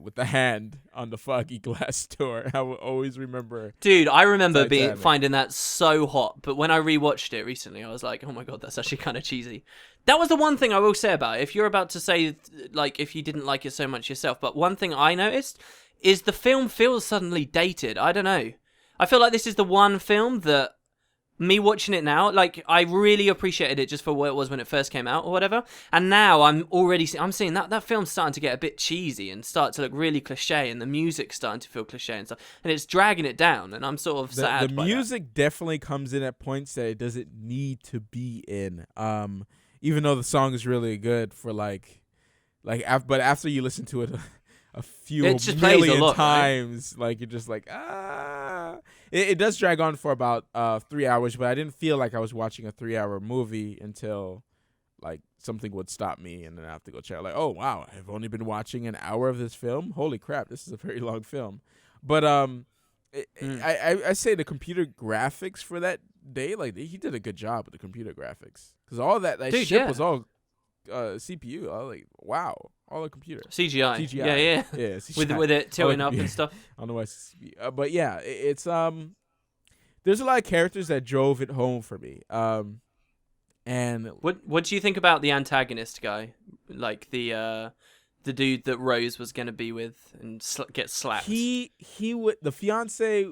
with the hand on the foggy glass door. I will always remember. Dude, I remember finding that so hot, but when I rewatched it recently, I was like, oh my god, that's actually kind of cheesy. That was the one thing I will say about it. If you're about to say, like, if you didn't like it so much yourself, but one thing I noticed is the film feels suddenly dated. I don't know. I feel like this is the one film that me watching it now, like, I really appreciated it just for what it was when it first came out or whatever. And now I'm seeing that film's starting to get a bit cheesy and start to look really cliche, and the music's starting to feel cliche and stuff. And it's dragging it down, and I'm sort of sad. The music definitely comes in at points that it doesn't need to be in. Even though the song is really good for but after you listen to it a few million times, right? Like, you're just like, It does drag on for about 3 hours, but I didn't feel like I was watching a 3-hour movie until like something would stop me, and then I have to go check. Like, oh wow, I've only been watching an hour of this film. Holy crap, this is a very long film. But I say the computer graphics for that day, like, he did a good job with the computer graphics, because all that ship was all CPU. I was like, wow. All the computer. CGI. Yeah. CGI. With it tilting up and stuff. I don't know why it's but yeah, it's there's a lot of characters that drove it home for me. And what do you think about the antagonist guy? Like the dude that Rose was going to be with and get slapped. The fiance.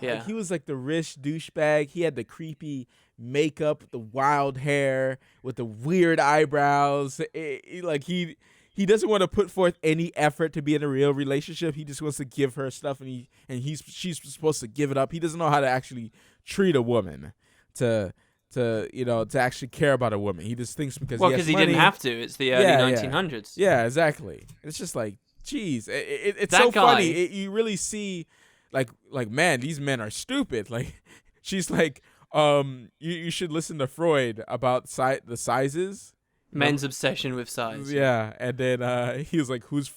Yeah. He was like the rich douchebag. He had the creepy makeup, the wild hair with the weird eyebrows. He doesn't want to put forth any effort to be in a real relationship. He just wants to give her stuff, and she's supposed to give it up. He doesn't know how to actually treat a woman to actually care about a woman. He just thinks because he didn't have to. It's the early 1900s. Yeah, exactly. It's just like, geez, it's so funny. You really see, like man, these men are stupid. Like, she's like, you should listen to Freud about the sizes. Men's obsession with size. Yeah, and then he was like, who's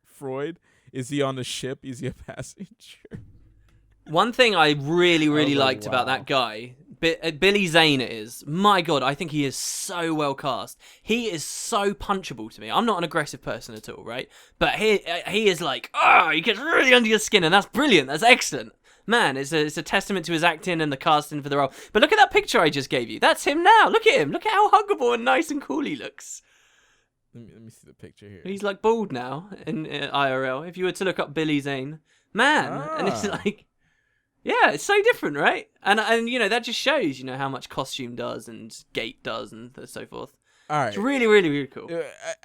Freud? Is he on the ship? Is he a passenger? One thing I really liked about that guy, Billy Zane it is. My God, I think he is so well cast. He is so punchable to me. I'm not an aggressive person at all, right? But he is like, he gets really under your skin, and that's brilliant. That's excellent. Man, it's a testament to his acting and the casting for the role. But look at that picture I just gave you. That's him now. Look at him. Look at how huggable and nice and cool he looks. Let me see the picture here. He's like bald now in IRL. If you were to look up Billy Zane, man, and it's like, yeah, it's so different, right? And that just shows how much costume does and gait does and so forth. All right. It's really, really, really cool.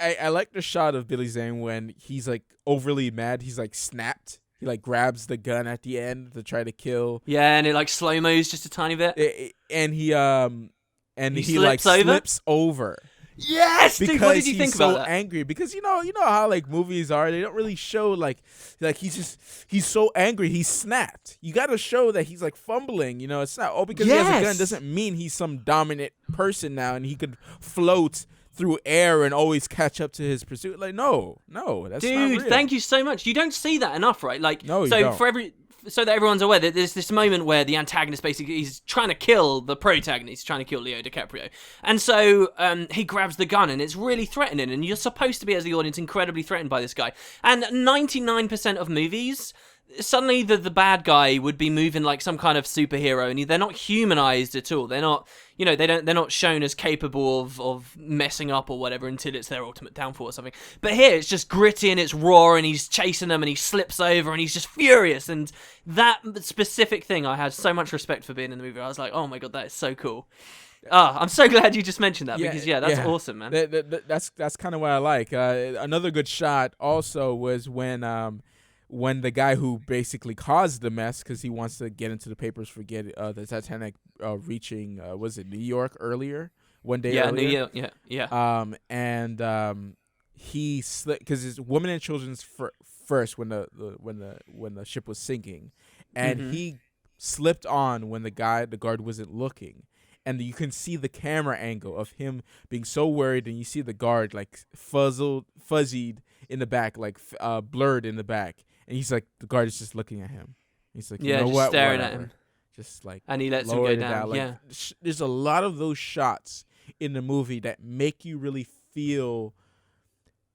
I like the shot of Billy Zane when he's like overly mad. He's like snapped. He like grabs the gun at the end to try to kill. Yeah, and it like slow-mos just a tiny bit. And he slips over. Yes, because dude, what did you think about that? He's so angry because you know how like movies are. They don't really show like he's so angry. He's snapped. You got to show that he's like fumbling. It's not because he has a gun doesn't mean he's some dominant person now and he could float through air and always catch up to his pursuit. Like, no, that's not real. Dude, thank you so much. You don't see that enough, right? Like, no, you don't. So that everyone's aware that there's this moment where the antagonist basically he's trying to kill the protagonist, he's trying to kill Leo DiCaprio, and so he grabs the gun and it's really threatening, and you're supposed to be as the audience incredibly threatened by this guy. And 99% of movies, suddenly the bad guy would be moving like some kind of superhero, and they're not humanized at all. They're not, they're not shown as capable of messing up or whatever until it's their ultimate downfall or something. But here it's just gritty and it's raw, and he's chasing them and he slips over and he's just furious. And that specific thing, I had so much respect for being in the movie. I was like, oh my god, that is so cool. I'm so glad you just mentioned that, because that's awesome, man. That's kind of what I like. Another good shot also was when the guy who basically caused the mess, because he wants to get into the papers for the Titanic reaching, was it New York earlier? One day earlier? New York, yeah. He slipped, because it's women and children's first when the ship was sinking, and he slipped on when the guard wasn't looking. And you can see the camera angle of him being so worried, and you see the guard like fuzzied in the back, like blurred in the back. And he's like, the guard is just looking at him. He's like, you know what? Staring Whatever. at him. Just like, and he lets him go down. Like, there's a lot of those shots in the movie that make you really feel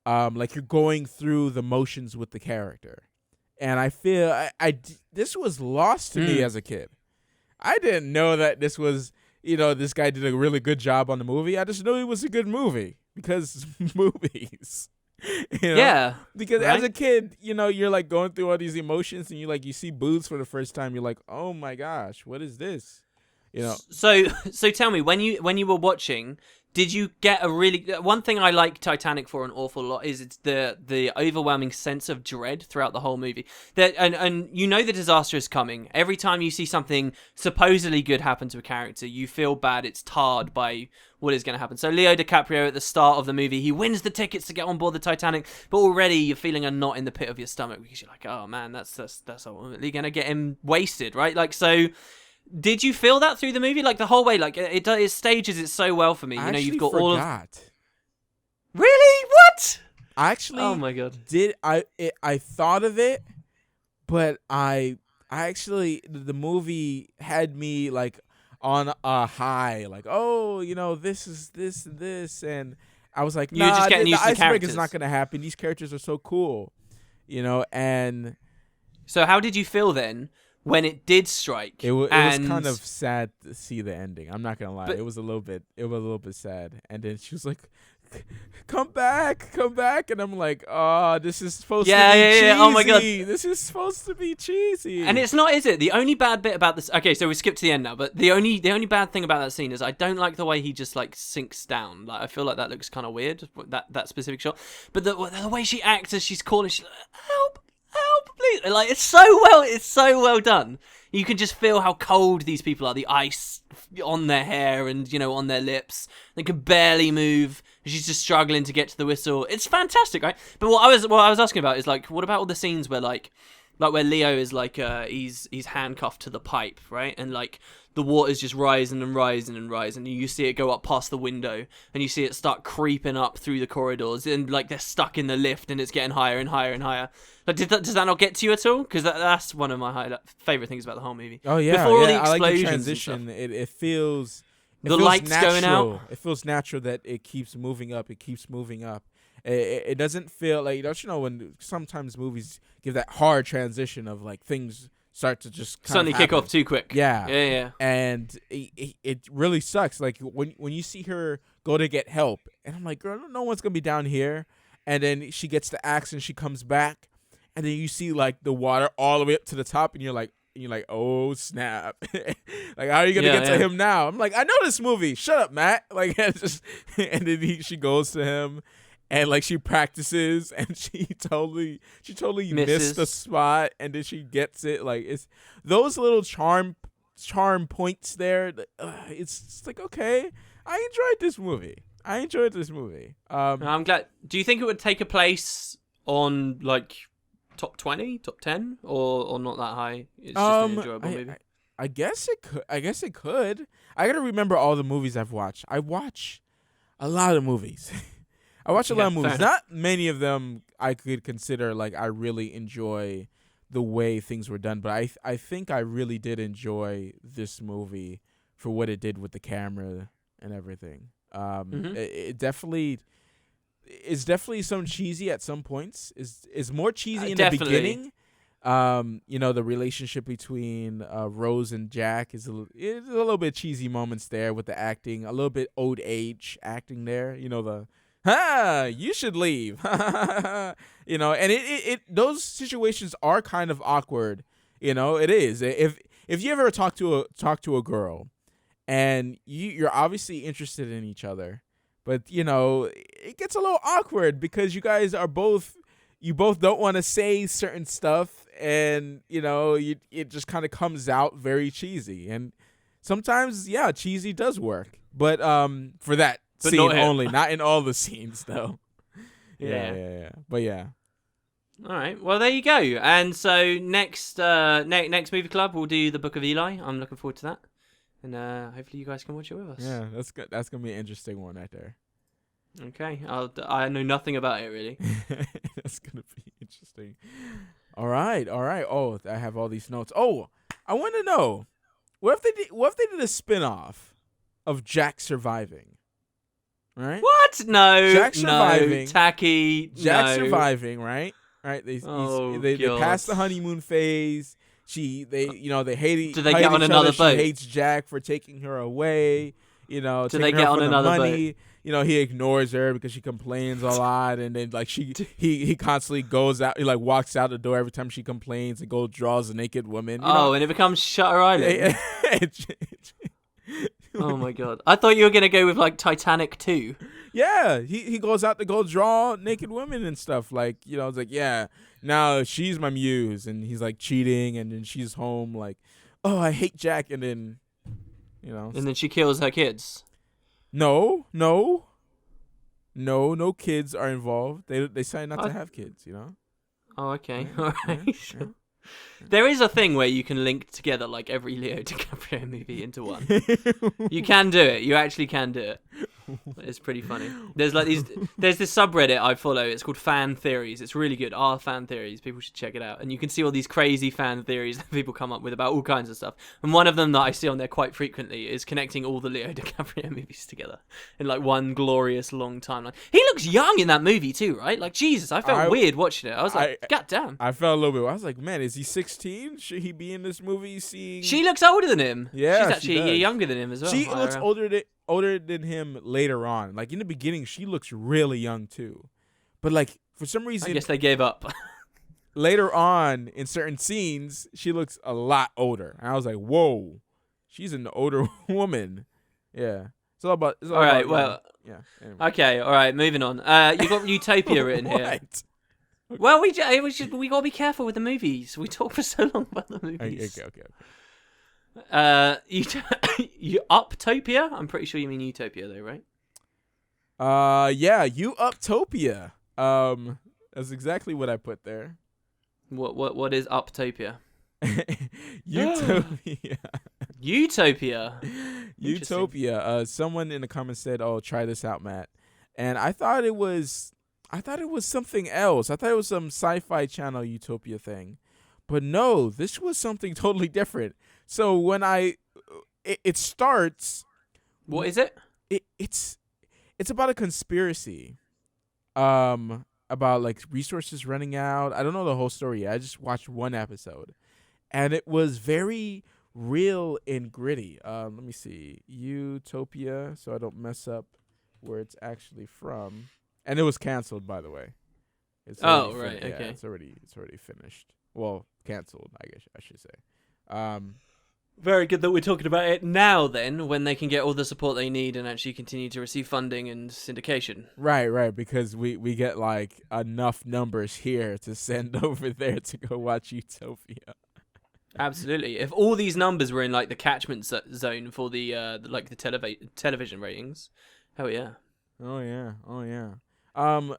like you're going through the motions with the character. And I feel this was lost to me as a kid. I didn't know that this was, this guy did a really good job on the movie. I just knew it was a good movie because movies. Yeah. Because as a kid, you're like going through all these emotions, and you see boobs for the first time. You're like, oh my gosh, what is this? So tell me, when you were watching, did you get one thing I like Titanic for an awful lot is it's the overwhelming sense of dread throughout the whole movie. That and the disaster is coming. Every time you see something supposedly good happen to a character, you feel bad. It's tarred by what is going to happen. So Leo DiCaprio at the start of the movie, he wins the tickets to get on board the Titanic, but already you're feeling a knot in the pit of your stomach because you're like, oh man, that's ultimately going to get him wasted, right? Like, so did you feel that through the movie, like the whole way? Like it stages it so well for me. You've got all of. Really? What? Oh my god. I thought of it, but I actually, the movie had me like on a high, like, this is this and this, and I was like, you're just getting used to the iceberg characters. is not gonna happen. These characters are so cool, and. So how did you feel then when it did strike? It was kind of sad to see the ending. I'm not gonna lie. It was a little bit sad. And then she was like, come back. And I'm like, oh, this is supposed to be cheesy. Oh my god. This is supposed to be cheesy. And it's not, is it? The only bad bit about this, okay, so we skip to the end now, but the only bad thing about that scene is I don't like the way he just like sinks down. Like, I feel like that looks kind of weird, that specific shot. But the way she acts as she's calling, she's like, help, please. Like, it's so well done. You can just feel how cold these people are. The ice on their hair and, on their lips. They can barely move. She's just struggling to get to the whistle. It's fantastic, right? But what I was asking about is, like, what about all the scenes where, like where Leo is, like, he's handcuffed to the pipe, right? And, like, the water's just rising and rising and rising. And you see it go up past the window. And you see it start creeping up through the corridors. And, like, they're stuck in the lift and it's getting higher and higher and higher. Like, does that not get to you at all? Because that's one of my favorite things about the whole movie. Oh, yeah. Before all the I explosions like the transition. It feels... The lights natural. going out. It feels natural that it keeps moving up. It doesn't feel like, don't you know, when sometimes movies give that hard transition of like things start to just suddenly kick off too quick. Yeah. And it really sucks. Like when you see her go to get help, and I'm like, girl, no one's gonna be down here. And then she gets the axe and she comes back, and then you see like the water all the way up to the top, and you're like, oh snap! Like, how are you gonna get to him now? I'm like, I know this movie. Shut up, Matt. Like, it's just, and then she goes to him, and like she practices, and she totally missed the spot, and then she gets it. Like, it's those little charm points there. It's like, okay, I enjoyed this movie. I'm glad. Do you think it would take a place on like top 20, top 10, or not that high? It's just an enjoyable movie. I guess it could. I gotta remember all the movies I've watched. I watch a lot of movies. I watch a lot of movies. Not many of them I could consider like I really enjoy the way things were done, but I think I really did enjoy this movie for what it did with the camera and everything. It definitely is definitely some cheesy at some points. Is more cheesy in the beginning, The relationship between Rose and Jack is a little bit cheesy moments there with the acting, a little bit old age acting there. You should leave. And it those situations are kind of awkward. It is. If you ever talk to a girl and you're obviously interested in each other, but it gets a little awkward because you guys are both don't want to say certain stuff, and it just kind of comes out very cheesy. And sometimes, yeah, cheesy does work, but for that scene only, not in all the scenes though. Yeah. But yeah. All right. Well, there you go. And so next movie club, we'll do the Book of Eli. I'm looking forward to that, and hopefully you guys can watch it with us. Yeah, that's good. That's gonna be an interesting one right there. Okay, I know nothing about it really. That's gonna be interesting. All right. Oh, I have all these notes. Oh, I want to know what if they did a spin-off of Jack surviving? All right. What? No. Jack surviving. No. Tacky. Jack no. surviving. Right. They passed the honeymoon phase. They hate. Do they get on another boat? She hates Jack for taking her away. Do they get on another boat? He ignores her because she complains a lot, and then he constantly goes out. He walks out the door every time she complains and goes draws a naked woman. And it becomes Shutter Island. Oh my god! I thought you were gonna go with Titanic 2. Yeah, he goes out to go draw naked women and stuff. It's yeah, now she's my muse, and he's cheating, and then she's home oh, I hate Jack, and then and then she kills her kids. No kids are involved. They decide not to have kids, Oh, okay. All right. Sure. There is a thing where you can link together every Leo DiCaprio movie into one. You can do it. You actually can do it. It's pretty funny. There's there's this subreddit I follow. It's called Fan Theories. It's really good. Our Fan Theories. People should check it out. And you can see all these crazy fan theories that people come up with about all kinds of stuff. And one of them that I see on there quite frequently is connecting all the Leo DiCaprio movies together in one glorious long timeline. He looks young in that movie too, right? Jesus, I felt weird watching it. I was God damn. I felt a little bit. I was man, is he 16? Should he be in this movie? She looks older than him. Yeah, she's actually a year younger than him as well. She looks older than him later on. In the beginning, she looks really young too. But for some reason, I guess they gave up. Later on, in certain scenes, she looks a lot older. And I was whoa, she's an older woman. Yeah. It's all about. All right. Well. Yeah. Anyway. Okay. All right. Moving on. You got Utopia written here. Well, we gotta be careful with the movies. We talk for so long about the movies. Okay. Uptopia? I'm pretty sure you mean Utopia, though, right? Yeah, Uptopia. That's exactly what I put there. What is Uptopia? Utopia. Utopia. Someone in the comments said, "Oh, try this out, Matt," and I thought it was something else. I thought it was some sci-fi channel Utopia thing. But no, this was something totally different. So when it starts, what is it? It's about a conspiracy. About resources running out. I don't know the whole story yet. I just watched one episode. And it was very real and gritty. Let me see. Utopia, so I don't mess up where it's actually from. And it was canceled, by the way. Okay. Yeah, it's already finished. Well, canceled, I guess I should say. Very good that we're talking about it now, then, when they can get all the support they need and actually continue to receive funding and syndication. Right, because we get enough numbers here to send over there to go watch Utopia. Absolutely. If all these numbers were in the catchment zone for the television ratings, hell yeah. Oh yeah. I'm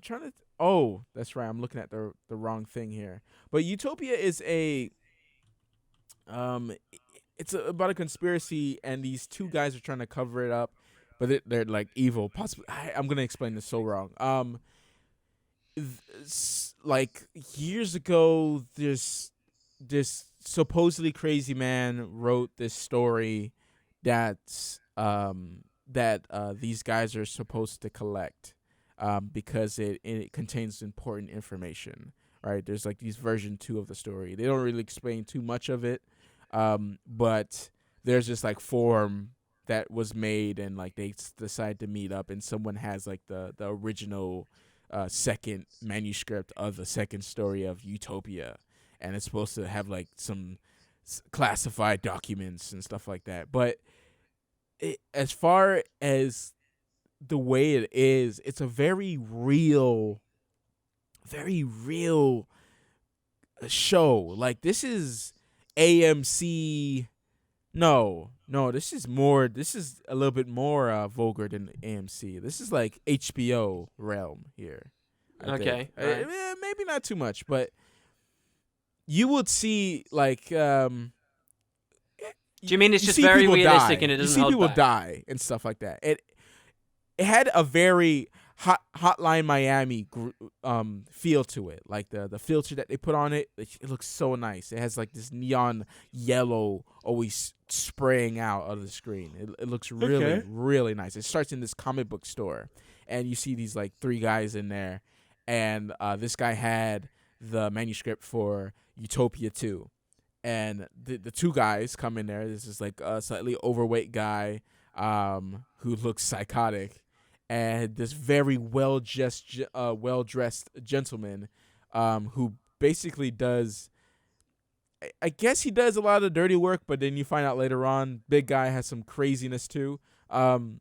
trying to. Oh, that's right. I'm looking at the wrong thing here. But Utopia is it's about a conspiracy, and these two guys are trying to cover it up, but they're evil. Possibly, I'm gonna explain this so wrong. Years ago, this supposedly crazy man wrote this story that these guys are supposed to collect. Because it contains important information, right? There's like these version 2 of the story. They don't really explain too much of it, but there's this like forum that was made, and like they decide to meet up, and someone has like the original second manuscript of the second story of Utopia, and it's supposed to have like some classified documents and stuff like that. But as far as the way it is, it's a very real show. Like, this is AMC. No, this is a little bit more vulgar than AMC. This is like HBO realm here. Okay. Right. Maybe not too much, but you would see like do you mean it's just very realistic and it doesn't hold back? You see people die and stuff like that. It had a very Hotline Miami feel to it. Like the filter that they put on it, it looks so nice. It has like this neon yellow always spraying out of the screen. It looks really, really nice. It starts in this comic book store, and you see these like 3 guys in there, and this guy had the manuscript for Utopia 2. And the 2 guys come in there. This is like a slightly overweight guy who looks psychotic, and this very well-dressed gentleman who basically does, I guess he does a lot of the dirty work, but then you find out later on, big guy has some craziness too. They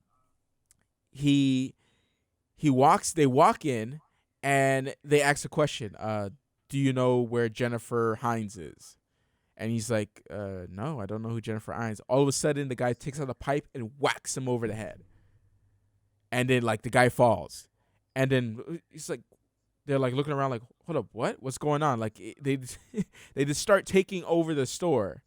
walk in, and they ask a question, do you know where Jennifer Hines is? And he's like, no, I don't know who Jennifer Hines. All of a sudden, the guy takes out a pipe and whacks him over the head. And then, like, the guy falls. And then he's like, they're like looking around like, hold up, what? What's going on? Like, they just start taking over the store.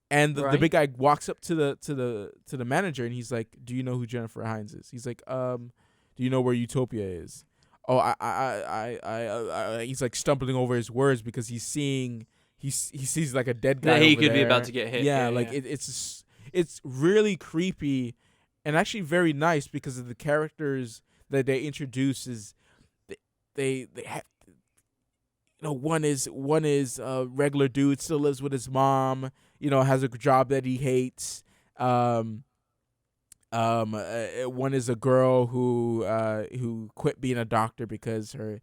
And the big guy walks up to the manager, and he's like, do you know who Jennifer Hines is? He's like, do you know where Utopia is? Oh, I he's like stumbling over his words because he's seeing. He sees like a dead guy. He over could there. be about to get hit. Yeah, it's really creepy, and actually very nice because of the characters that they introduce. Is they have, one is a regular dude, still lives with his mom. Has a job that he hates. One is a girl who quit being a doctor because her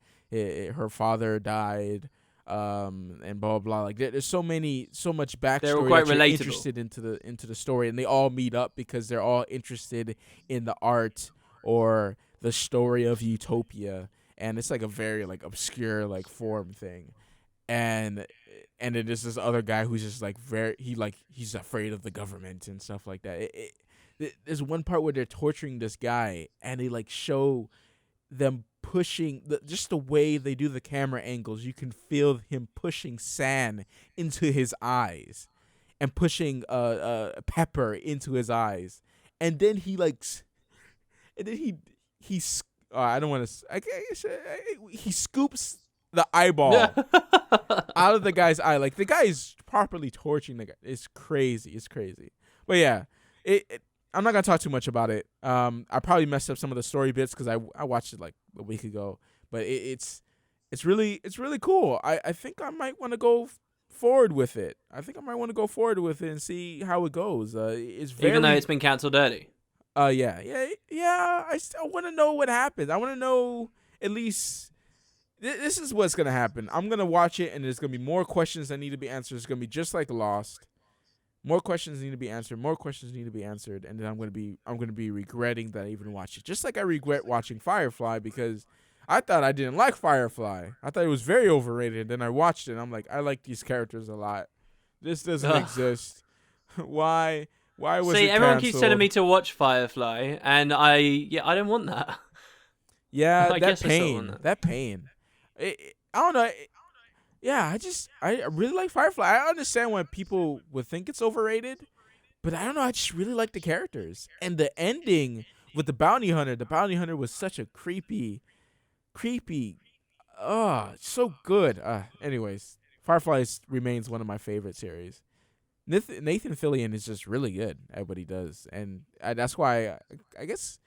father died. And blah blah. Like there's so much backstory. They're quite that you're relatable. Interested into the story, and they all meet up because they're all interested in the art or the story of Utopia, and it's like a very like obscure like forum thing, and then there's this other guy who's just like he's afraid of the government and stuff like that. There's one part where they're torturing this guy, and they like show them pushing just the way they do the camera angles. You can feel him pushing sand into his eyes and pushing pepper into his eyes, and then he scoops the eyeball out of the guy's eye. Like the guy is properly torturing the guy. It's crazy. But yeah, I'm not gonna talk too much about it. I probably messed up some of the story bits because I watched it like a week ago. But it's really cool. I think I might want to go forward with it. And see how it goes. It's very, even though it's been canceled early. Yeah. I still want to know what happens. I want to know at least. This is what's gonna happen. I'm gonna watch it, and there's gonna be more questions that need to be answered. It's gonna be just like Lost. More questions need to be answered. And then I'm gonna be regretting that I even watched it. Just like I regret watching Firefly because I thought I didn't like Firefly. I thought it was very overrated. Then I watched it, and I'm like, I like these characters a lot. This doesn't exist. Why was it everyone canceled? keeps telling me to watch Firefly, and I don't want that. Yeah, I guess I still want that. That pain. I don't know. Yeah, I really like Firefly. I understand when people would think it's overrated, but I don't know. I just really like the characters. And the ending with the bounty hunter. The bounty hunter was such a creepy. So good. Anyways, Firefly remains one of my favorite series. Nathan Fillion is just really good at what he does, and that's why I guess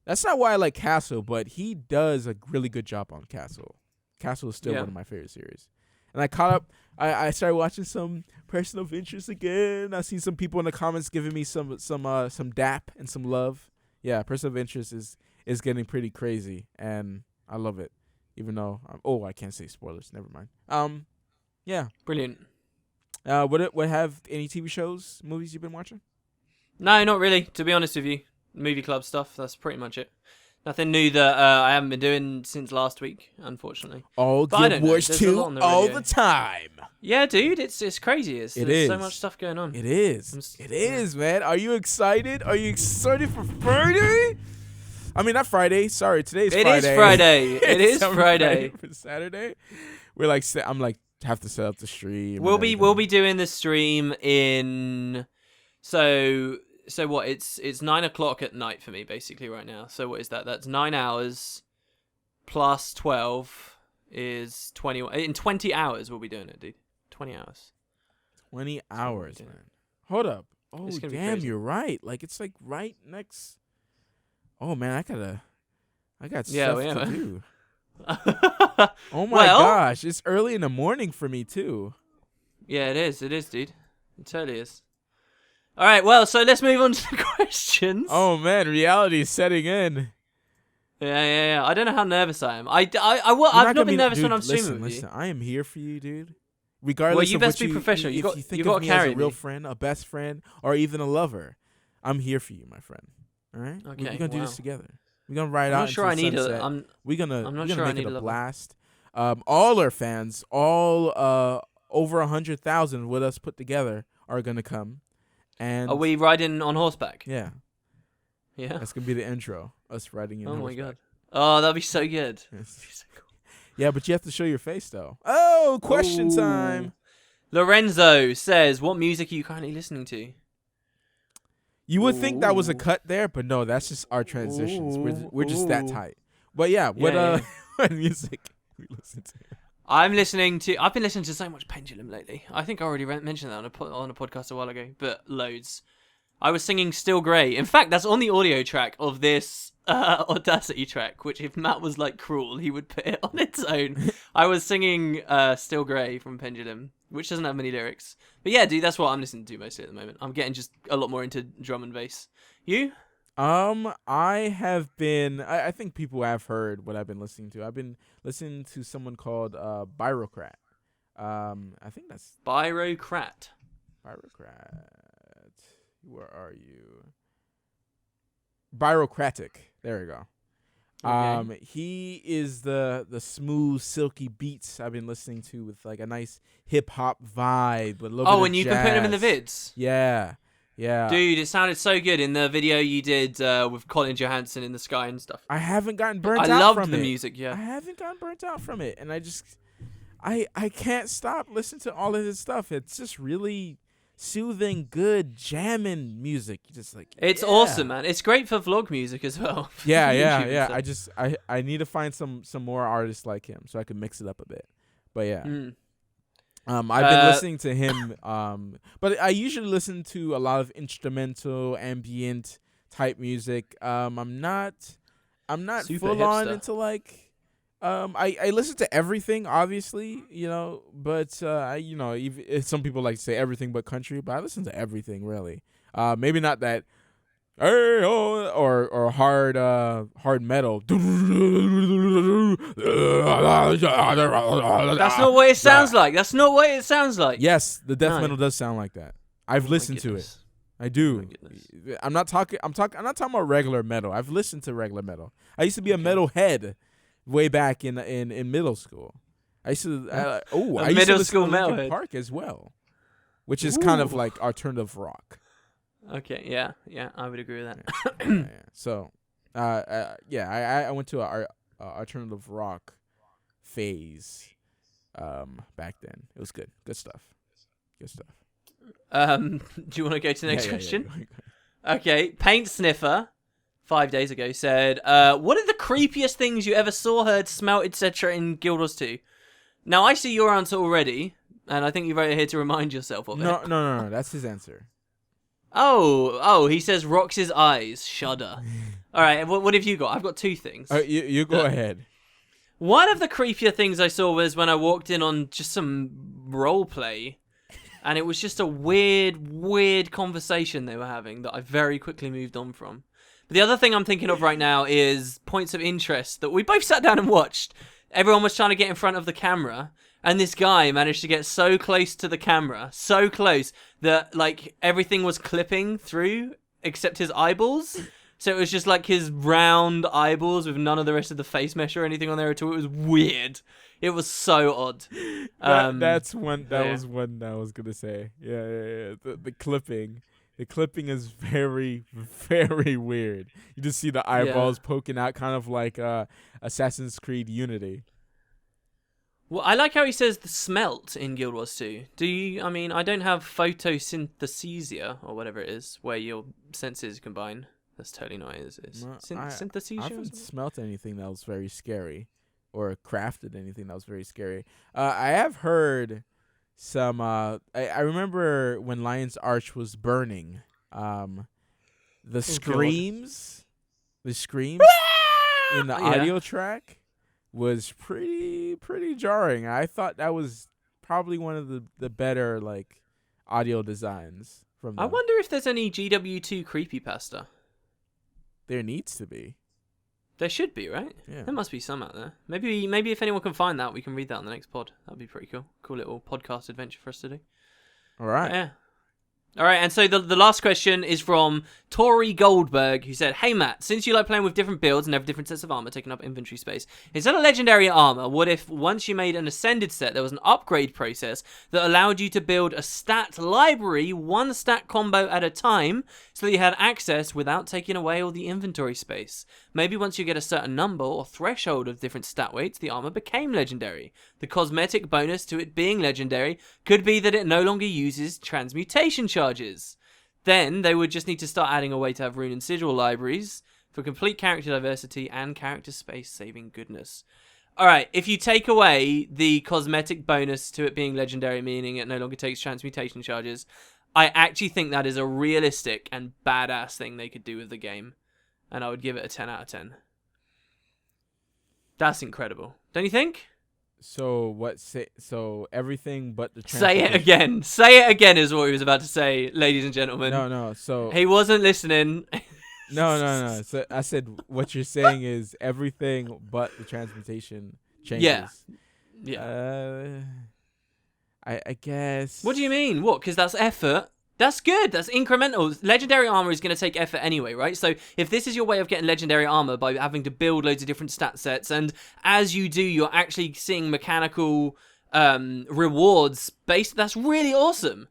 that's not why I like Castle, but he does a really good job on Castle. Castle is still one of my favorite series. And I caught up. I started watching some Person of Interest again. I seen some people in the comments giving me some dap and some love. Yeah, Person of Interest is getting pretty crazy, and I love it. Even though I can't say spoilers. Never mind. Yeah. Brilliant. What have any TV shows, movies you've been watching? No, not really. To be honest with you, movie club stuff. That's pretty much it. Nothing new that I haven't been doing since last week, unfortunately. All Guild Wars 2 all the time. Yeah, dude, it's crazy. There's so much stuff going on. It is. It is, man. Are you excited? Are you excited for Friday? I mean, not Friday. Sorry, today's Friday. It is Friday. It is Friday. For Saturday, we're like, I'm like, have to set up the stream. We'll be doing the stream in. So what? It's 9:00 at night for me basically right now. So what is that? That's 9 hours plus 12 is 20. In 20 hours we'll be doing it, dude. 20 hours. 20 hours, man. Hold up. Oh damn, you're right. Like it's like right next. Oh man, I got stuff to do. Oh my gosh, it's early in the morning for me too. Yeah, it is. It is, dude. It totally is. All right, well, so let's move on to the questions. Oh man, reality is setting in. Yeah. I don't know how nervous I am. I've not been nervous when I'm streaming with you. Listen, I am here for you, dude. Regardless well, you of best what be professional. If you think got of me as a real friend, a best friend, or even a lover, I'm here for you, my friend. All right? Okay. We're gonna do this together. We're gonna ride out. I'm not sure I need sunset. We're gonna make it a blast. All our fans, all over 100,000 with us put together, are gonna come. And are we riding on horseback? Yeah. Yeah. That's gonna be the intro. Us riding in. Oh horseback. my god. Oh, that'd be so good. Yeah, but you have to show your face though. Oh, question time. Lorenzo says, "What music are you currently listening to?" You would think that was a cut there, but no, that's just our transitions. We're just that tight. But yeah, what music we listen to? I've been listening to so much Pendulum lately. I think I already mentioned that on a podcast a while ago, but loads. I was singing Still Grey. In fact, that's on the audio track of this Audacity track, which if Matt was like cruel, he would put it on its own. I was singing Still Grey from Pendulum, which doesn't have many lyrics. But yeah, dude, that's what I'm listening to mostly at the moment. I'm getting just a lot more into drum and bass. You? I have been. I think people have heard what I've been listening to. I've been listening to someone called Byrocrat. I think that's Byrocrat. Where are you? Byrocratic. There we go. Okay. He is the smooth, silky beats I've been listening to with like a nice hip hop vibe with a little bit of and you've been putting them in the vids. Yeah. Dude, it sounded so good in the video you did with Colin Johansson in the sky and stuff. I haven't gotten burnt out from it. I loved the music, yeah. I haven't gotten burnt out from it, and I can't stop listening to all of his stuff. It's just really soothing, good jamming music. Just like it's awesome, man. It's great for vlog music as well. Yeah. I need to find some more artists like him so I can mix it up a bit. But yeah. I've been listening to him, but I usually listen to a lot of instrumental, ambient type music. I'm not super full on hipster. into like. I listen to everything, obviously, but some people like to say everything but country, but I listen to everything really. Maybe not that, or hard metal. That's not what it sounds like. That's not what it sounds like. Yes, the death metal does sound like that. I've listened to it. I do. I'm not talking about regular metal. I've listened to regular metal. I used to be a metal head. Way back in middle school, I used to I used to listen to Linkin Park as well, which is kind of like alternative rock. Okay, yeah, I would agree with that. Yeah. So, I went to our alternative rock phase back then. It was good stuff. Do you want to go to the next question? Yeah. Okay, Paint Sniffer. 5 days ago said, what are the creepiest things you ever saw, heard, smelt, etc. in Guild Wars 2? Now, I see your answer already, and I think you wrote it here to remind yourself of it. No, that's his answer. Oh, he says Rox's eyes, shudder. All right, what have you got? I've got two things. You go ahead. One of the creepier things I saw was when I walked in on just some role play, and it was just a weird conversation they were having that I very quickly moved on from. But the other thing I'm thinking of right now is points of interest that we both sat down and watched. Everyone was trying to get in front of the camera, and this guy managed to get so close to the camera, so close that like everything was clipping through except his eyeballs. So it was just like his round eyeballs with none of the rest of the face mesh or anything on there at all. It was weird. It was so odd. That's one. That was one I was gonna say. Yeah. The clipping. The clipping is very, very weird. You just see the eyeballs poking out, kind of like Assassin's Creed Unity. Well, I like how he says the smelt in Guild Wars 2. Do you? I mean, I don't have photosynthesia or whatever it is, where your senses combine. That's totally not it. Synthesia? I haven't smelt anything that was very scary, or crafted anything that was very scary. I have heard some. I remember when Lion's Arch was burning. The screams in the audio track was pretty jarring. I thought that was probably one of the better like audio designs from. I wonder if there's any GW2 creepypasta. There needs to be. There should be, right? Yeah. There must be some out there. Maybe if anyone can find that, we can read that on the next pod. That'd be pretty cool. Cool little podcast adventure for us to do. All right. Yeah. All right, and so the last question is from Tori Goldberg, who said, "Hey Matt, since you like playing with different builds and have different sets of armor taking up inventory space, instead of legendary armor, what if once you made an ascended set, there was an upgrade process that allowed you to build a stat library, one stat combo at a time, so that you had access without taking away all the inventory space? Maybe once you get a certain number or threshold of different stat weights, the armor became legendary. The cosmetic bonus to it being legendary could be that it no longer uses transmutation charges. Then they would just need to start adding a way to have rune and sigil libraries for complete character diversity and character space saving goodness." Alright, if you take away the cosmetic bonus to it being legendary, meaning it no longer takes transmutation charges, I actually think that is a realistic and badass thing they could do with the game. And I would give it a 10 out of 10. That's incredible. Don't you think? So everything but the Say it again. Say it again is what he was about to say, ladies and gentlemen. No. So he wasn't listening. No. So I said what you're saying is everything but the transmutation changes. Yeah. I guess. What do you mean? What? Because that's effort. That's good. That's incremental. Legendary armor is going to take effort anyway, right? So if this is your way of getting legendary armor by having to build loads of different stat sets, and as you do, you're actually seeing mechanical rewards based. That's really awesome.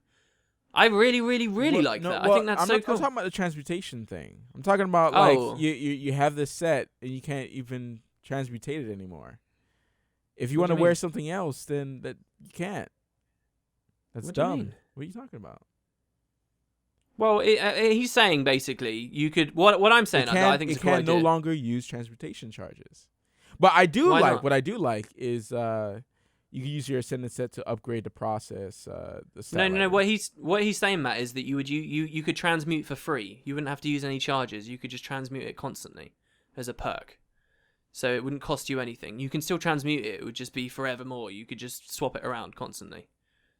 I really like that. I think that's so cool. I'm talking about the transmutation thing. I'm talking about like you have this set and you can't even transmutate it anymore. If you want to wear something else, then that you can't. That's dumb. What are you talking about? Well, he's saying basically you could. What I'm saying, I think it's a cool idea. It can no longer use transportation charges. But I do like what I do like is you can use your ascendant set to upgrade the process. No. What he's saying, Matt, is that you could transmute for free. You wouldn't have to use any charges. You could just transmute it constantly as a perk. So it wouldn't cost you anything. You can still transmute it. It would just be forevermore. You could just swap it around constantly.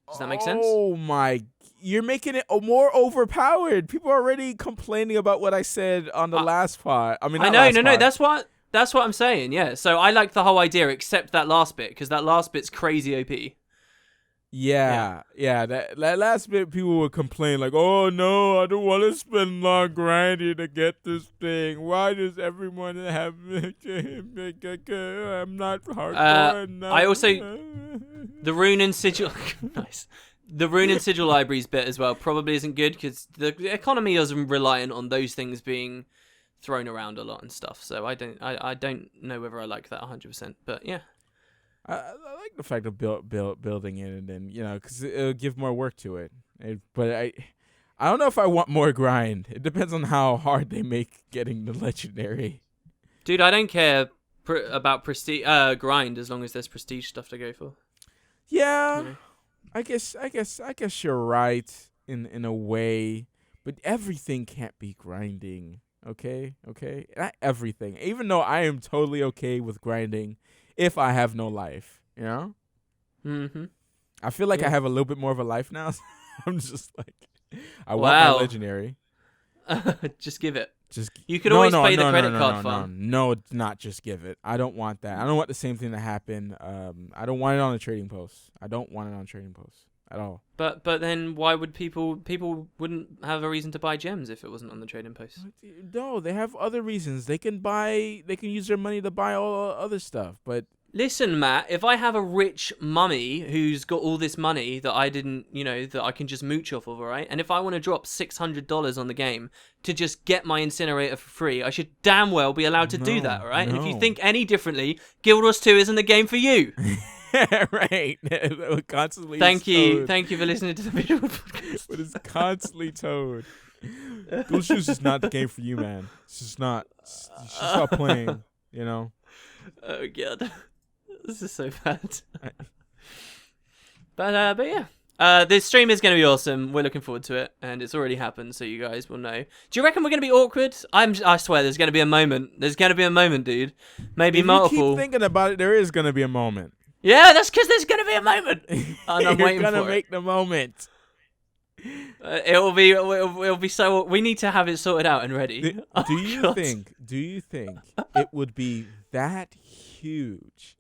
Does that make sense? Oh my! You're making it more overpowered. People are already complaining about what I said on the last part. I know. No. That's what I'm saying. Yeah. So I like the whole idea, except that last bit, because that last bit's crazy OP. Yeah. That last bit, people would complain like, "Oh no, I don't want to spend long grinding to get this thing. Why does everyone have? I'm not hardcore enough." I also the rune and sigil. Nice. The rune and sigil libraries bit as well probably isn't good because the economy isn't reliant on those things being thrown around a lot and stuff. So I don't know whether I like that 100%. But yeah. I like the fact of building it, and then because it'll give more work to it. But I don't know if I want more grind. It depends on how hard they make getting the legendary. Dude, I don't care about prestige grind as long as there's prestige stuff to go for. Yeah, I guess you're right in a way, but everything can't be grinding. Okay, not everything. Even though I am totally okay with grinding. if I have no life, you know? Mm-hmm. I feel like Yeah. I have a little bit more of a life now. So I'm just like, I want Wow. my legendary. Just give it. Just You could always pay the credit card fund. No, not just give it. I don't want that. I don't want the same thing to happen. I don't want it on a trading post. I don't want it on a trading post at all. But then why would people wouldn't have a reason to buy gems if it wasn't on the trading post? No, they have other reasons. They can use their money to buy all other stuff. But listen, Matt, if I have a rich mummy who's got all this money that I didn't, that I can just mooch off of, all right? And if I want to drop $600 on the game to just get my incinerator for free, I should damn well be allowed to do that, all right? And if you think any differently, Guild Wars 2 isn't the game for you. Right. Constantly. Thank you for listening to the VisualWood podcast. But it's constantly Toad. Those shoes is not the game for you, man. It's just not. You should stop playing. You know. Oh god, this is so bad. But yeah. This stream is going to be awesome. We're looking forward to it, and it's already happened, so you guys will know. Do you reckon we're going to be awkward? I swear, there's going to be a moment. There's going to be a moment, dude. Maybe if multiple. You keep thinking about it. There is going to be a moment. Yeah, that's because there's going to be a moment. And I'm waiting You're going for to make the moment. It'll be so. We need to have it sorted out and ready. Do you think it would be that huge?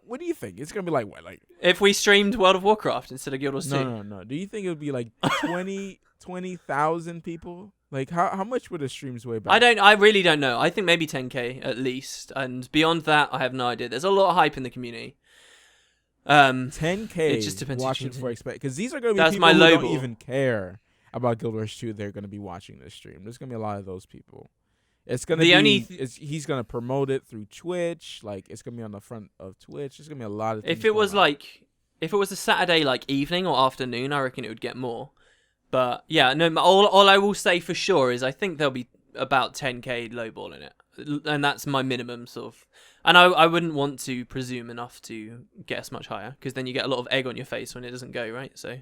What do you think? It's gonna be like what? Like if we streamed World of Warcraft instead of Guild Wars 2? No. Do you think it would be like 20,000 people? Like how much would the streams weigh back? I really don't know. I think maybe 10K at least, and beyond that, I have no idea. There's a lot of hype in the community. 10K. It just depends watching for expect because these are going to be That's people my who low don't ball. even care about Guild Wars 2. They're going to be watching this stream. There's going to be a lot of those people. It's going to be he's going to promote it through Twitch. Like it's going to be on the front of Twitch. There's going to be a lot of things if it was going on. if it was a Saturday like evening or afternoon, I reckon it would get more. But yeah, no. All I will say for sure is I think there'll be about 10K lowball in it, and that's my minimum sort of. And I wouldn't want to presume enough to get us much higher, because then you get a lot of egg on your face when it doesn't go, right? So,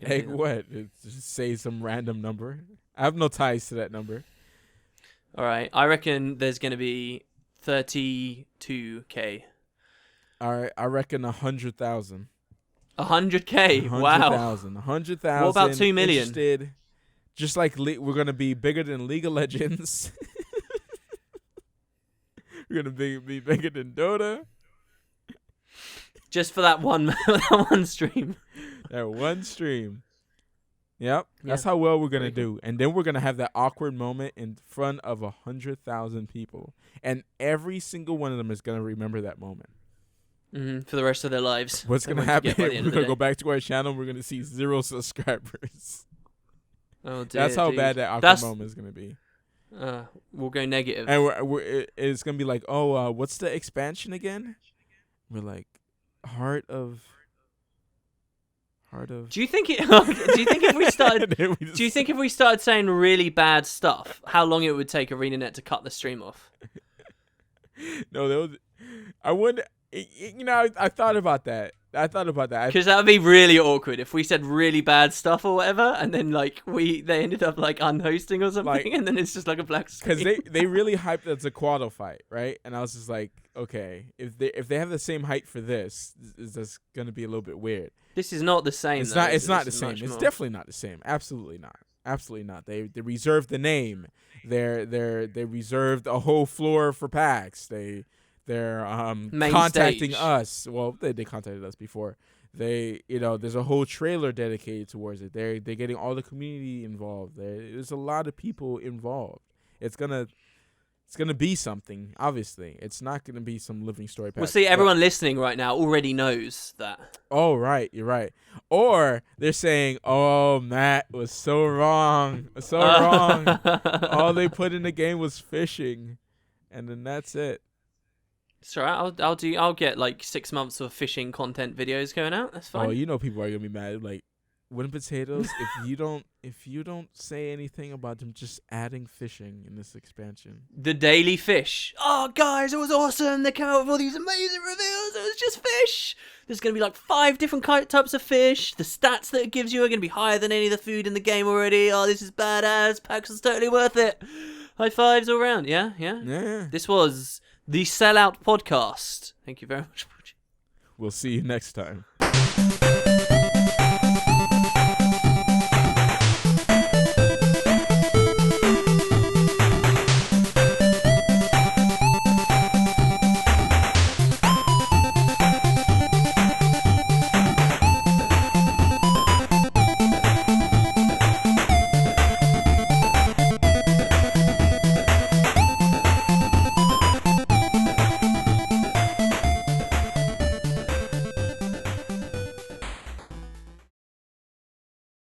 egg what? Just say some random number. I have no ties to that number. All right, I reckon there's going to be 32K. All right, I reckon 100,000. 100K? Wow. 100,000. What about 2 million? Interested. Just like we're going to be bigger than League of Legends. We're going to be bigger than Dota. Just for that one stream. That one stream. Yep. That's how well we're going to do. And then we're going to have that awkward moment in front of 100,000 people. And every single one of them is going to remember that moment. For the rest of their lives. What's going to happen? We're going to go back to our channel. We're going to see 0 subscribers. Oh, dear, that's how bad that awkward moment is going to be. We'll go negative. And it's going to be like, oh, what's the expansion again? We're like, Heart of. Do you think if we started? Do you think if we started saying really bad stuff, how long it would take ArenaNet to cut the stream off? No, I wouldn't. I thought about that. Because that would be really awkward if we said really bad stuff or whatever, and then they ended up unhosting or something, and then it's just like a black screen. Because they really hyped the Zaquado fight, right? And I was just like, okay, if they have the same hype for this is just gonna be a little bit weird. This is not the same. It's not. It's not the same. It's definitely not the same. Absolutely not. Absolutely not. They reserved the name. They reserved a whole floor for packs. They're contacting us. Well, they contacted us before. There's a whole trailer dedicated towards it. They're getting all the community involved. There's a lot of people involved. It's gonna be something. Obviously, it's not gonna be some living story pack. Well, see, everyone listening right now already knows that. Oh, right, you're right. Or they're saying, "Oh, Matt was so wrong, wrong. All they put in the game was fishing, and then that's it." It's alright. I'll get 6 months of fishing content videos going out. That's fine. Oh, people are gonna be mad. Like, Wooden Potatoes, if you don't say anything about them just adding fishing in this expansion. The daily fish. Oh, guys, it was awesome. They came out with all these amazing reveals. It was just fish. There's gonna be 5 different types of fish. The stats that it gives you are gonna be higher than any of the food in the game already. Oh, this is badass. PAX is totally worth it. High fives all around. Yeah. Yeah. This was the Sellout podcast. Thank you very much. We'll see you next time.